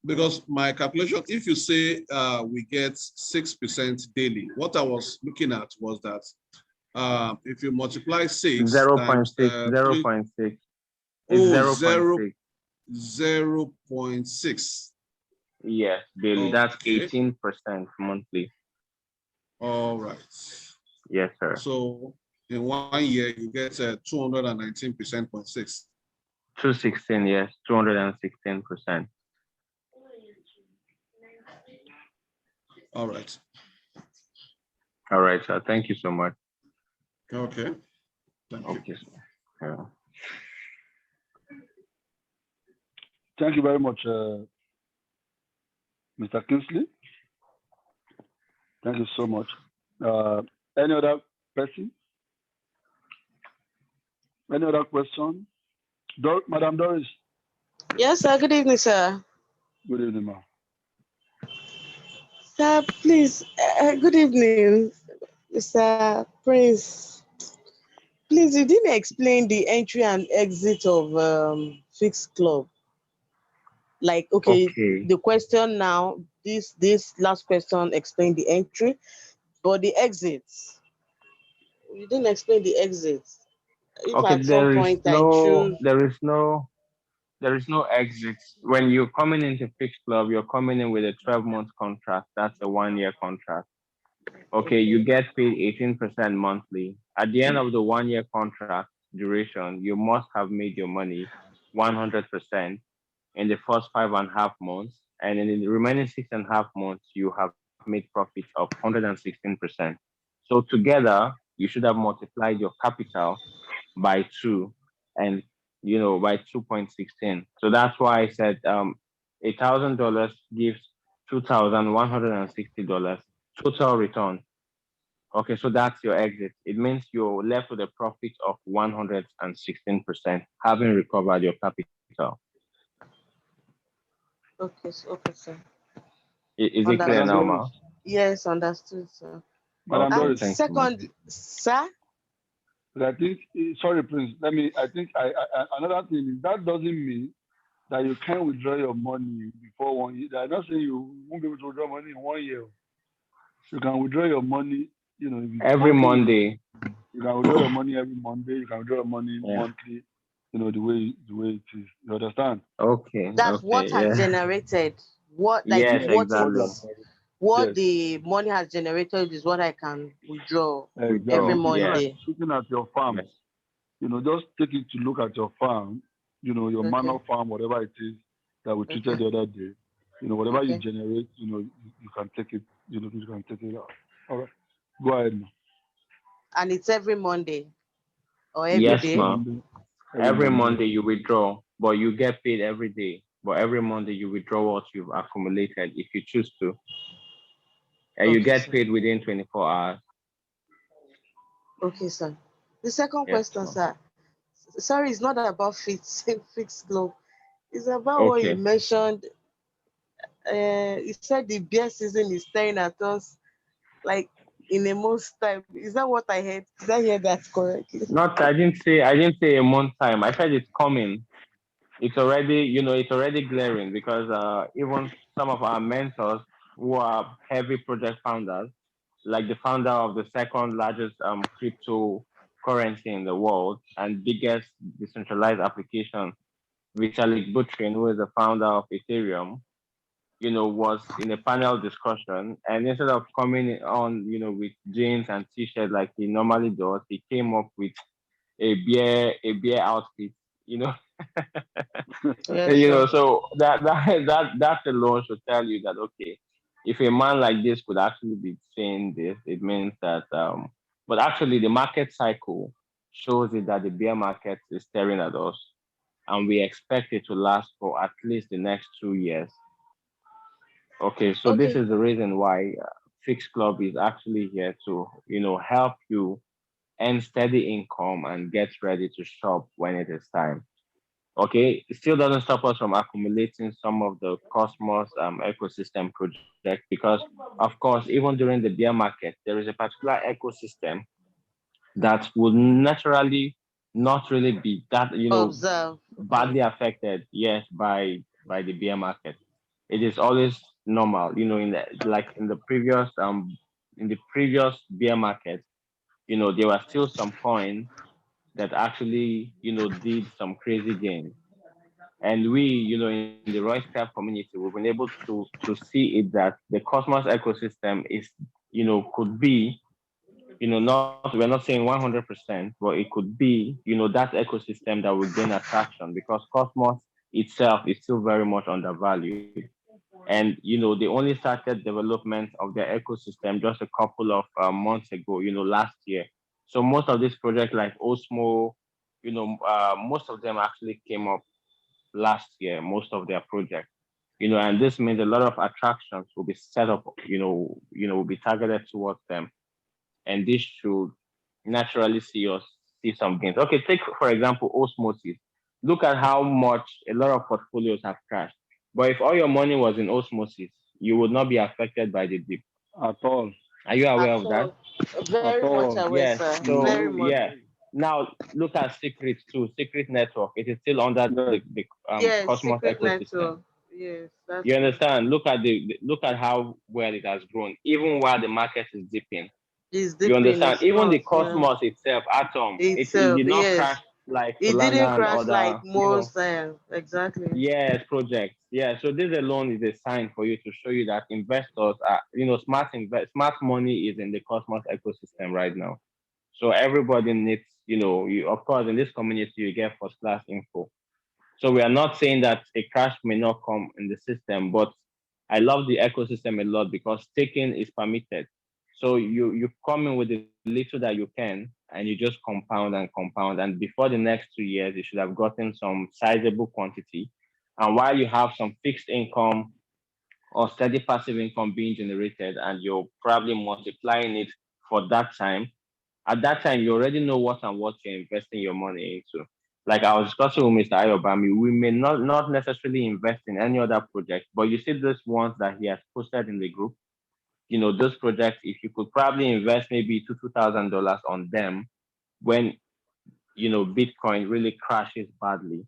Because my calculation, if you say we get 6% daily, what I was looking at was that if you multiply 6 0.6, 0.6. It's 0.6. Yes, daily. Okay. That's 18% monthly. All right. Yes, sir. So in 1 year, you get 219%, 0.6. 216, yes, 216%. All right. All right, sir. Thank you so much. Okay. Thank you. Sir. Yeah. Thank you very much, Mr. Kingsley. Thank you so much. Any other person? Any other question? Madam Doris. Yes, sir. Good evening, sir. Good evening, ma'am. Sir, please, good evening, Mr. Prince. Please, you didn't explain the entry and exit of FIXCLUB. Like, okay, the question now, this last question explained the entry, but the exits, you didn't explain the exits. if Okay, at some point I choose. there is no exit. When you're coming into fixed club, you're coming in with a 12-month contract. That's a 1-year contract. Okay, you Okay. get paid 18% monthly. At the end of the 1-year contract duration, you must have made your money 100% in the first 5.5 months, and in the remaining 6.5 months, you have made profits of 116%. So together, you should have multiplied your capital by two, and by 2.16. So that's why I said $1,000 gives $2,160 total return. Okay, so that's your exit. It means you're left with a profit of 116%, having recovered your capital. Okay, okay, sir. Is it clear Madam now, Understood. Ma? Doris, Yes, understood, sir. Madam Okay, And Doris, thank you, Ma. second, sir. I think, sorry, Prince, I think another thing is that doesn't mean that you can't withdraw your money before 1 year. I'm not saying you won't be able to withdraw money in 1 year. You can withdraw your money, if it's Every monthly, Monday. you can withdraw your money every Monday, you can withdraw your money Yeah. monthly, the way it is. You understand? Okay, That's okay, what has yeah. generated. What like Yes, Yes, what what exactly. is that what yes, the money has generated is what I can withdraw every exactly. Withdraw. It's Yes, like Monday. looking at your farm. yes. Just take it to look at your farm, your Okay, manor farm, whatever it is that we treated okay, the other day. Whatever you okay. generate, you can take it, you can take it out. All right. Go ahead now. And it's every Monday or every Yes, Yes, day. ma. Monday, every Every Monday. Monday you withdraw, but you get paid every day. But every Monday you withdraw what you've accumulated if you choose to. And you Okay, get sir. paid within 24 hours. Okay, sir. The second Yes, question, ma. sir. Sorry, it's not about fixed globe. It's about what you Okay. mentioned. You said the beer season is staring at us like in a month's time. Is that what I heard? Did I hear that correctly? Not I didn't say a month time. I said it's coming. It's already glaring because even some of our mentors who are heavy project founders, like the founder of the second largest cryptocurrency in the world and biggest decentralized application, Vitalik Buterin, who is the founder of Ethereum, was in a panel discussion, and instead of coming on, with jeans and t-shirt like he normally does, he came up with a beer outfit, you know. Yes, sir. So that alone should tell you that okay, if a man like this could actually be saying this, it means that but actually the market cycle shows it that the bear market is staring at us, and we expect it to last for at least the next 2 years. Okay, so this Okay. is the reason why Fixed Club is actually here to help you earn steady income and get ready to shop when it is time. Okay, it still doesn't stop us from accumulating some of the Cosmos ecosystem project because, of course, even during the bear market, there is a particular ecosystem that would naturally not really be that Observe. Okay. badly affected, yes, by the bear market. It is always normal, like in the previous bear market, there were still some coins that actually did some crazy gains. And we, in the Royce community, we've been able to see it that the Cosmos ecosystem is, could be, not we're not saying 100%, but it could be, that ecosystem that will gain attraction because Cosmos itself is still very much undervalued. And they only started development of their ecosystem just a couple of months ago, last year. So most of these projects like Osmo, most of them actually came up last year, most of their projects. And this means a lot of attractions will be set up, will be targeted towards them. And this should naturally see some gains. Okay, take for example osmosis. Look at how much a lot of portfolios have crashed. But if all your money was in osmosis, you would not be affected by the dip. At all. Are you aware At of that? all. At Very much all. aware, Yes. sir. Very So much. yeah. Now look at Secret too. Secret Network. It is still under Yes. the Yes, Cosmos secret ecosystem. network. Yes, that's You true. understand? Look at how well it has grown, even while the market is dipping. It's You deep in, understand? it's Even the not, yeah. Cosmos itself, Atom, it Itself, did not crash yes. like It didn't Solana and crash like other, most, exactly. yes, projects. Yeah. So this alone is a sign for you to show you that investors are, smart money is in the Cosmos ecosystem right now. So everybody needs, you of course in this community you get first class info. So we are not saying that a crash may not come in the system, but I love the ecosystem a lot because staking is permitted. So you come in with the little that you can and you just compound and compound. And before the next 2 years, you should have gotten some sizable quantity. And while you have some fixed income or steady passive income being generated and you're probably multiplying it for that time, at that time you already know what you're investing your money into. Like I was discussing with Mr. Ayobami, we may not necessarily invest in any other project, but you see those ones that he has posted in the group. Those projects, if you could probably invest maybe $2,000 on them when Bitcoin really crashes badly,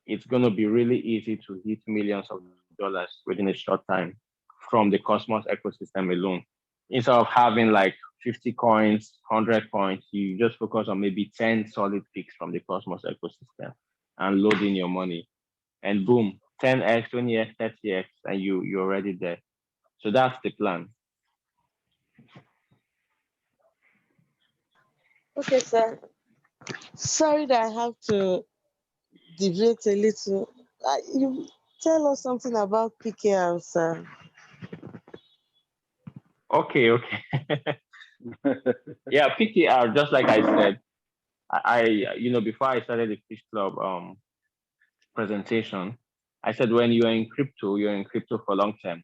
it's going to be really easy to hit millions of dollars within a short time from the Cosmos ecosystem alone. Instead of having like 50 coins, 100 coins, you just focus on maybe 10 solid picks from the Cosmos ecosystem and load in your money. And boom, 10x, 20x, 30x, and you're already there. So that's the plan. Okay, sir. Sorry that I have to deviate a little. You tell us something about PKR, sir. Okay. Yeah, PTR, just like I said, before I started the Fish Club presentation, I said when you're in crypto for long term.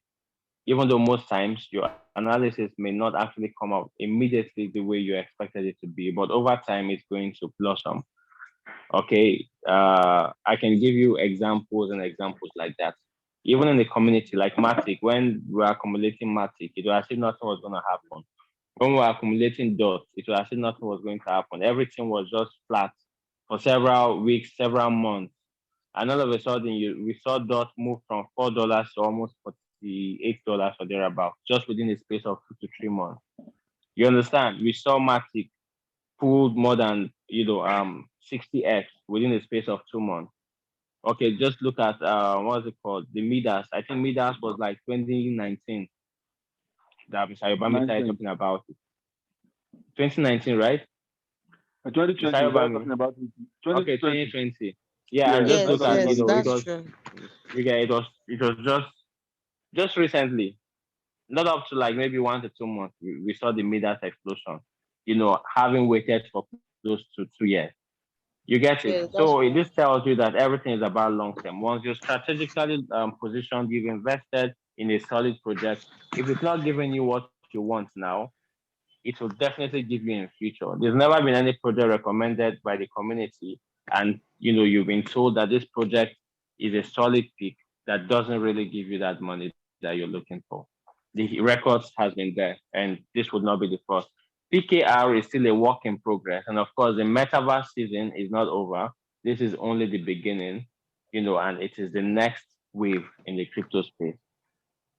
Even though most times your analysis may not actually come out immediately the way you expected it to be, but over time it's going to blossom. Okay, I can give you examples like that. Even in the community, like Matic, when we were accumulating Matic, it was as if nothing was going to happen. When we were accumulating dots, it was as if nothing was going to happen. Everything was just flat for several weeks, several months. And all of a sudden, we saw dot move from $4 to almost $48 or thereabout, just within the space of 2 to 3 months. You understand? We saw Matic pulled more than 60x within the space of 2 months. Okay, just look at what's it called? The Midas. I think Midas was like 2019 that Mr. Ayobami started 19. talking about it. 2019, right? 2020, Mr. we started Ayobami. talking about it. Okay, 2020. 2020. Yeah, and Yeah, just we look Yes, started at, talking yes, about it it. that's was true. it was just recently, not up to like maybe 1 to 2 months, we saw the Midas explosion, having waited for close to 2 years. You get it? Yeah, So that's this true. tells you that everything is about long term. Once you're strategically positioned, you've invested in a solid project. If it's not giving you what you want now, it will definitely give you in future. There's never been any project recommended by the community, and you've been told that this project is a solid pick that doesn't really give you that money that you're looking for. The records has been there, and this would not be the first. PKR is still a work in progress, and of course, the metaverse season is not over. This is only the beginning, and it is the next wave in the crypto space.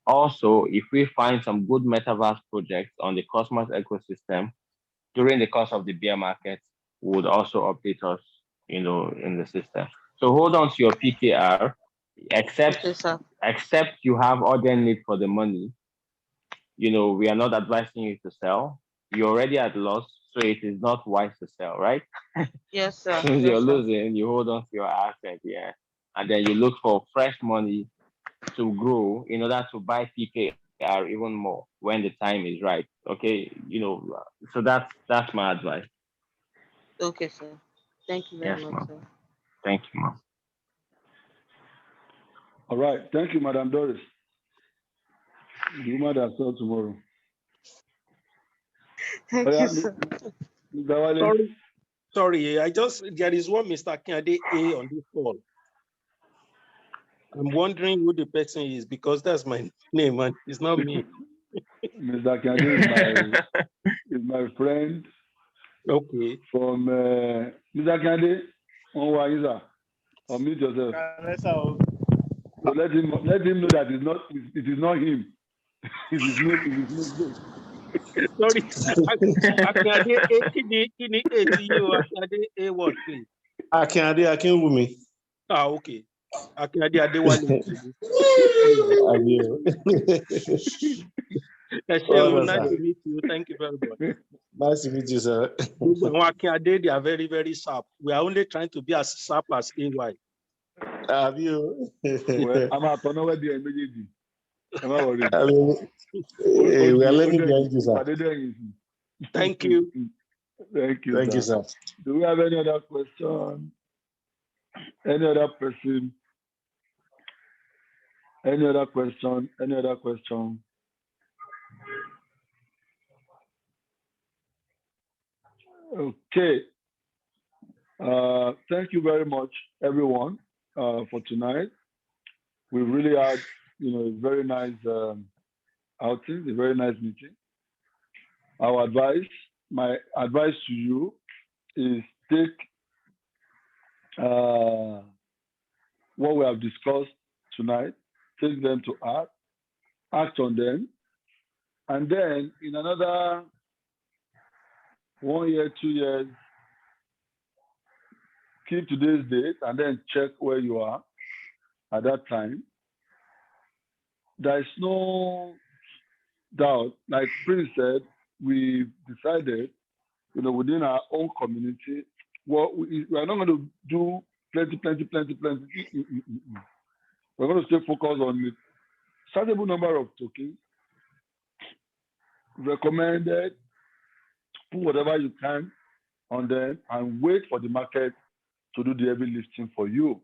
Also, if we find some good metaverse projects on the Cosmos ecosystem during the course of the bear market, would also update us, in the system. So hold on to your PKR, except Okay, sir. except you have urgent need for the money. We are not advising you to sell. You're already at loss, so it is not wise to sell, right? Yes, sir. Since you're Yes, sir. losing, you hold on to your asset, yeah, and then you look for fresh money to grow in order to buy PKR even more when the time is right. Okay, so that's my advice. Okay, sir. Thank you very Yes, much, ma'am. sir. Thank you, ma'am. All right. Thank you, Madam Doris. The woman that saw tomorrow. Oh, Thank yeah, you, sir. Mr. Wale. Sorry, there is one Mr. Kennedy A on this call. I'm wondering who the person is because that's my name and it's not me. Mr. Kande is my friend Okay. from Mr. Kande. On Waiza. Unmute yourself. So let him know that it is not him. It is his name. Sorry. Akínyàdé, kí ni ètí yìí o? Akínyàdé, a word, please. Akínyàdé Akínwùmí. Ah, okay. Akínyàdé Adéwálé. Àbí o. Nice to meet you. Thank you very much. Nice to meet you, sir. Akínyàdé, they are very, very sharp. We are only trying to be as sharp as AY. Àbí o. I'm a turnover the immediately. I'm not worried. We are learning behind you, sir. Thank you. Thank you. Thank you, sir. Do we have any other question? Any other person? Any other question? Any other question? Okay. Thank you very much, everyone, for tonight. We really had, a very nice outing, a very nice meeting. My advice to you is take what we have discussed tonight, take them to act on them, and then in another 1 year, 2 years, keep today's date and then check where you are at that time. There is no doubt, like Prince said, we decided, within our own community, we are not going to do plenty. We're going to stay focused on the sizable number of tokens, recommended, put whatever you can on them, and wait for the market to do the heavy lifting for you.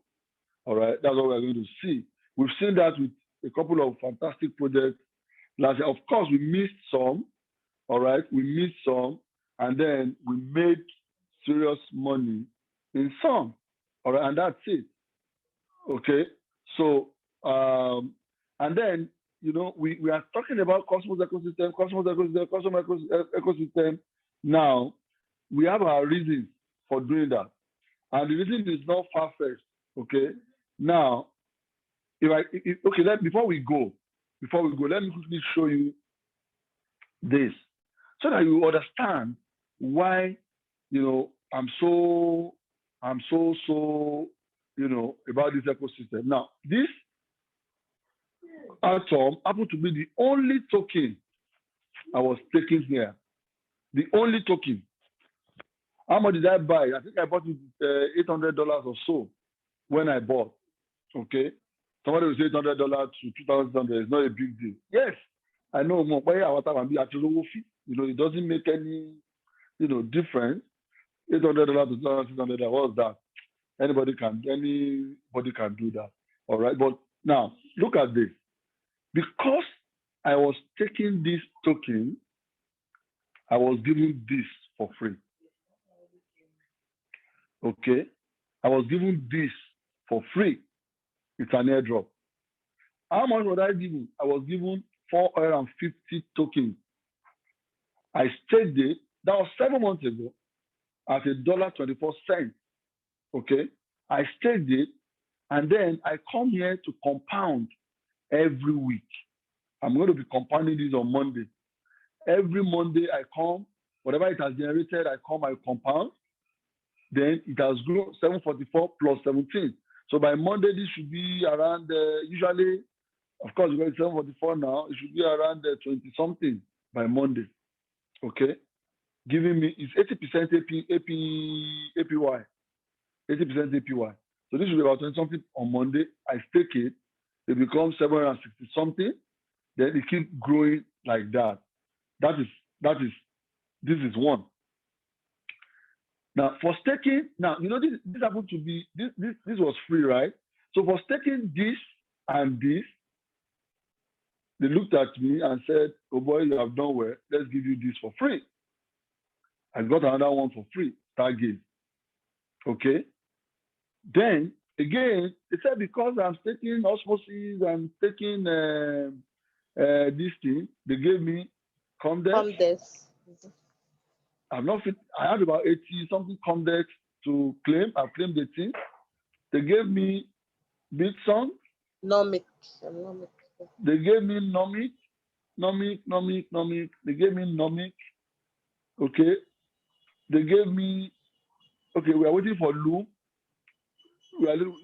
All right, that's what we're going to see. We've seen that with a couple of fantastic projects last year. Of course, we missed some. All right, we missed some, and then we made serious money in some. All right, and that's it. Okay, so and then we are talking about Cosmos ecosystem. Now we have our reasons for doing that, and the reason is not far-fetched. Okay, now before we go, let me quickly show you this so that you understand why I'm so about this ecosystem. Now, this atom happened to be the only token I was taking here. The only token. How much did I buy? I think I bought it $800 or so when I bought. Okay. Somebody will say $800 to $2,000 is not a big deal. Yes, I know more. It doesn't make any difference. $800 to $2,600. What's that? Anybody can do that. All right. But now look at this. Because I was taking this token, I was given this for free. Okay. I was given this for free. It's an airdrop. How much was I given? I was given 450 tokens. I staked it. That was 7 months ago at $1.24. Okay. I staked it, and then I come here to compound every week. I'm going to be compounding this on Monday. Every Monday I come, whatever it has generated, I compound. Then it has grown 744 plus 17. So by Monday, this should be around, usually, of course, we're at 744 now, it should be around 20 something by Monday. Okay. Giving me, it's 80% APY. 80% APY. So this should be about 20 something on Monday. I stake it. It becomes 760 something. Then it keeps growing like that. This is one. Now for staking, this happened to be, this was free, right? So for staking this and this, they looked at me and said, oh boy, you have done well. Let's give you this for free. I got another one for free, Target. Okay. Then again, they said because I'm taking osmosis and taking this thing, they gave me Comdex. I have about 80 something Comdex to claim. I've claimed the thing. They gave me Bitsong. Nomic. They gave me Nomic. Nomic. They gave me Nomic. Okay. They gave me, okay, we are waiting for Loom.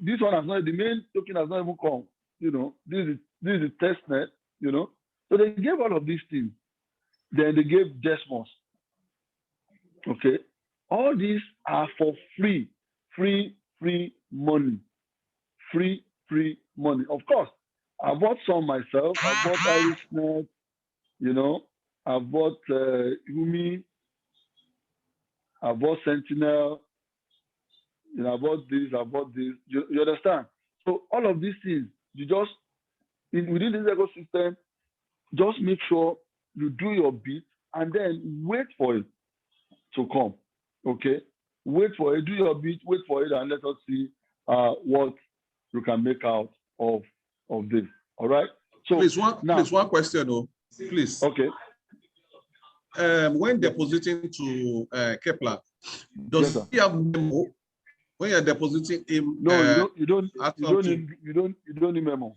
This one has not, the main token has not even come. This is the test net, So they gave all of these things. Then they gave Desmos. Okay. All these are for free money. Free money. Of course, I bought some myself. I bought IrisNet, I bought Umi, I bought Sentinel, I bought this. You understand? So all of these things, you just, within this ecosystem, just make sure you do your bit and then wait for it to come. Okay? Wait for it, do your bit, wait for it, and let us see what you can make out of this. All right? So please, one question though. Please. Okay. When depositing to Kepler, does he have memo? When you're depositing him, no, you don't need memo.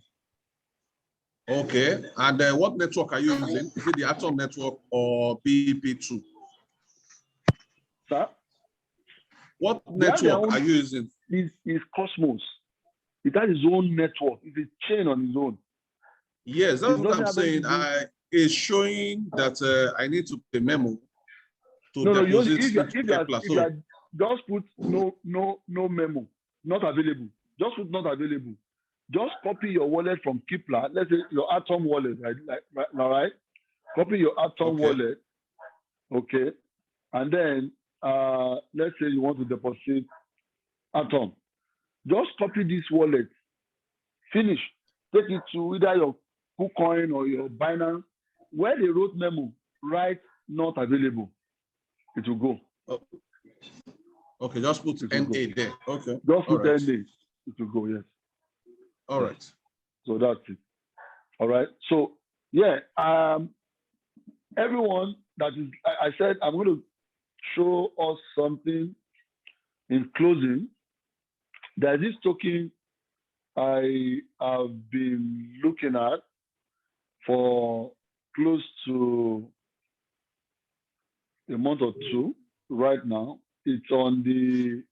Okay, and what network are you using? Is it the Atom network or BEP2? Sir? What network are you using? Is Cosmos. It has its own network. It's a chain on its own. Yes, that's what I'm saying. It's showing that I need to pay memo to deposit into Kepler. So just put no memo, not available. Just put not available. Just copy your wallet from Kepler. Let's say your Atom wallet, right? Copy your Atom wallet, okay? And then let's say you want to deposit Atom. Just copy this wallet. Finish. Take it to either your KuCoin or your Binance. Where they wrote memo, write not available. It will go. Okay, just put NA there. Okay. Just put NA. It will go, yes. All right. So that's it. All right. So yeah, everyone that is, I said I'm going to show us something in closing. There's this token I have been looking at for close to a month or two right now. It's on the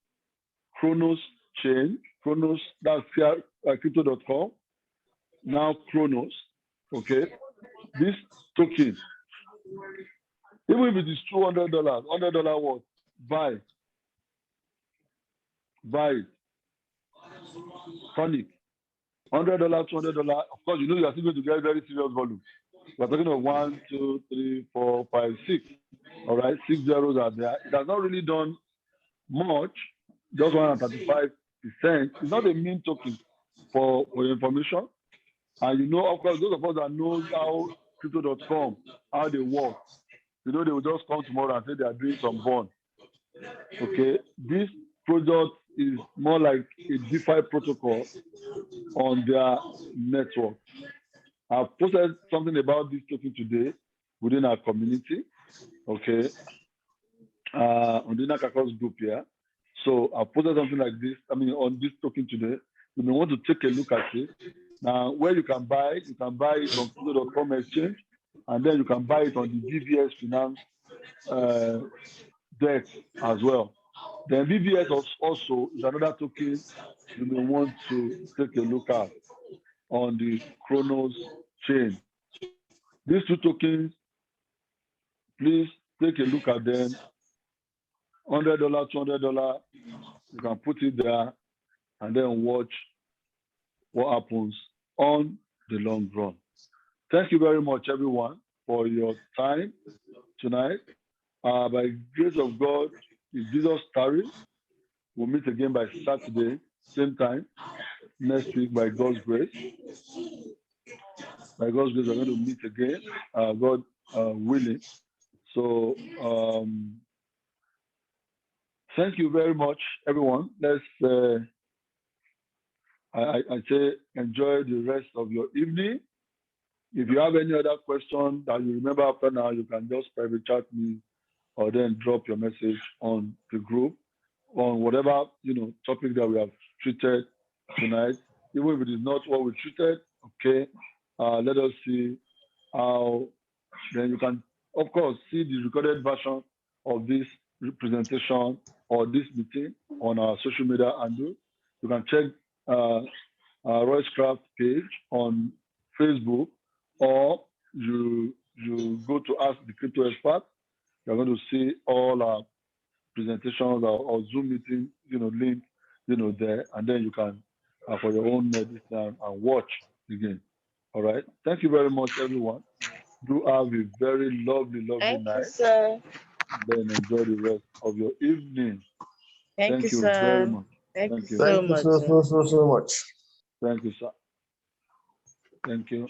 Chronos chain. Chronos, that's crypto.com. Now Chronos, okay? This token, even if it is $200, $100 worth, buy it. Tonic, $100, $200. Of course, you are still going to get very serious volume. We're talking of 1, 2, 3, 4, 5, 6. All right, 6 zeros are there. It has not really done much, just 135%. It's not a mean token for your information. And of course, those of us that know how crypto.com, how they work, they will just come tomorrow and say they are doing some bond. Okay, this product is more like a DeFi protocol on their network. I've posted something about this token today within our community, okay, on the Nakakos group here. So I've posted something like this, on this token today. You may want to take a look at it. Now, where you can buy it on crypto.com exchange, and then you can buy it on the BVS Finance deck as well. Then BVS also is another token you may want to take a look at on the Chronos chain. These two tokens, please take a look at them. $100, $200, you can put it there and then watch what happens on the long run. Thank you very much, everyone, for your time tonight. By grace of God, if Jesus tarries, we'll meet again by Saturday, same time, next week by God's grace. By God's grace, we're going to meet again, God willing. So, thank you very much, everyone. Let's, I say, enjoy the rest of your evening. If you have any other question that you remember after now, you can just private chat me or then drop your message on the group on whatever topic that we have treated tonight. Even if it is not what we treated, okay, let us see how Then you can, of course, see the recorded version of this presentation or this meeting on our social media handle. You can check our Royce Craft page on Facebook, or you go to Ask the Crypto Expert. You're going to see all our presentations or Zoom meeting, link, there, and then you can for your own medicine and watch again. All right. Thank you very much, everyone. Do have a very lovely night. Thank you, sir. Then enjoy the rest of your evening. Thank you, very sir. much. Thank you Thank so you much. so much. Thank you, sir. Thank you.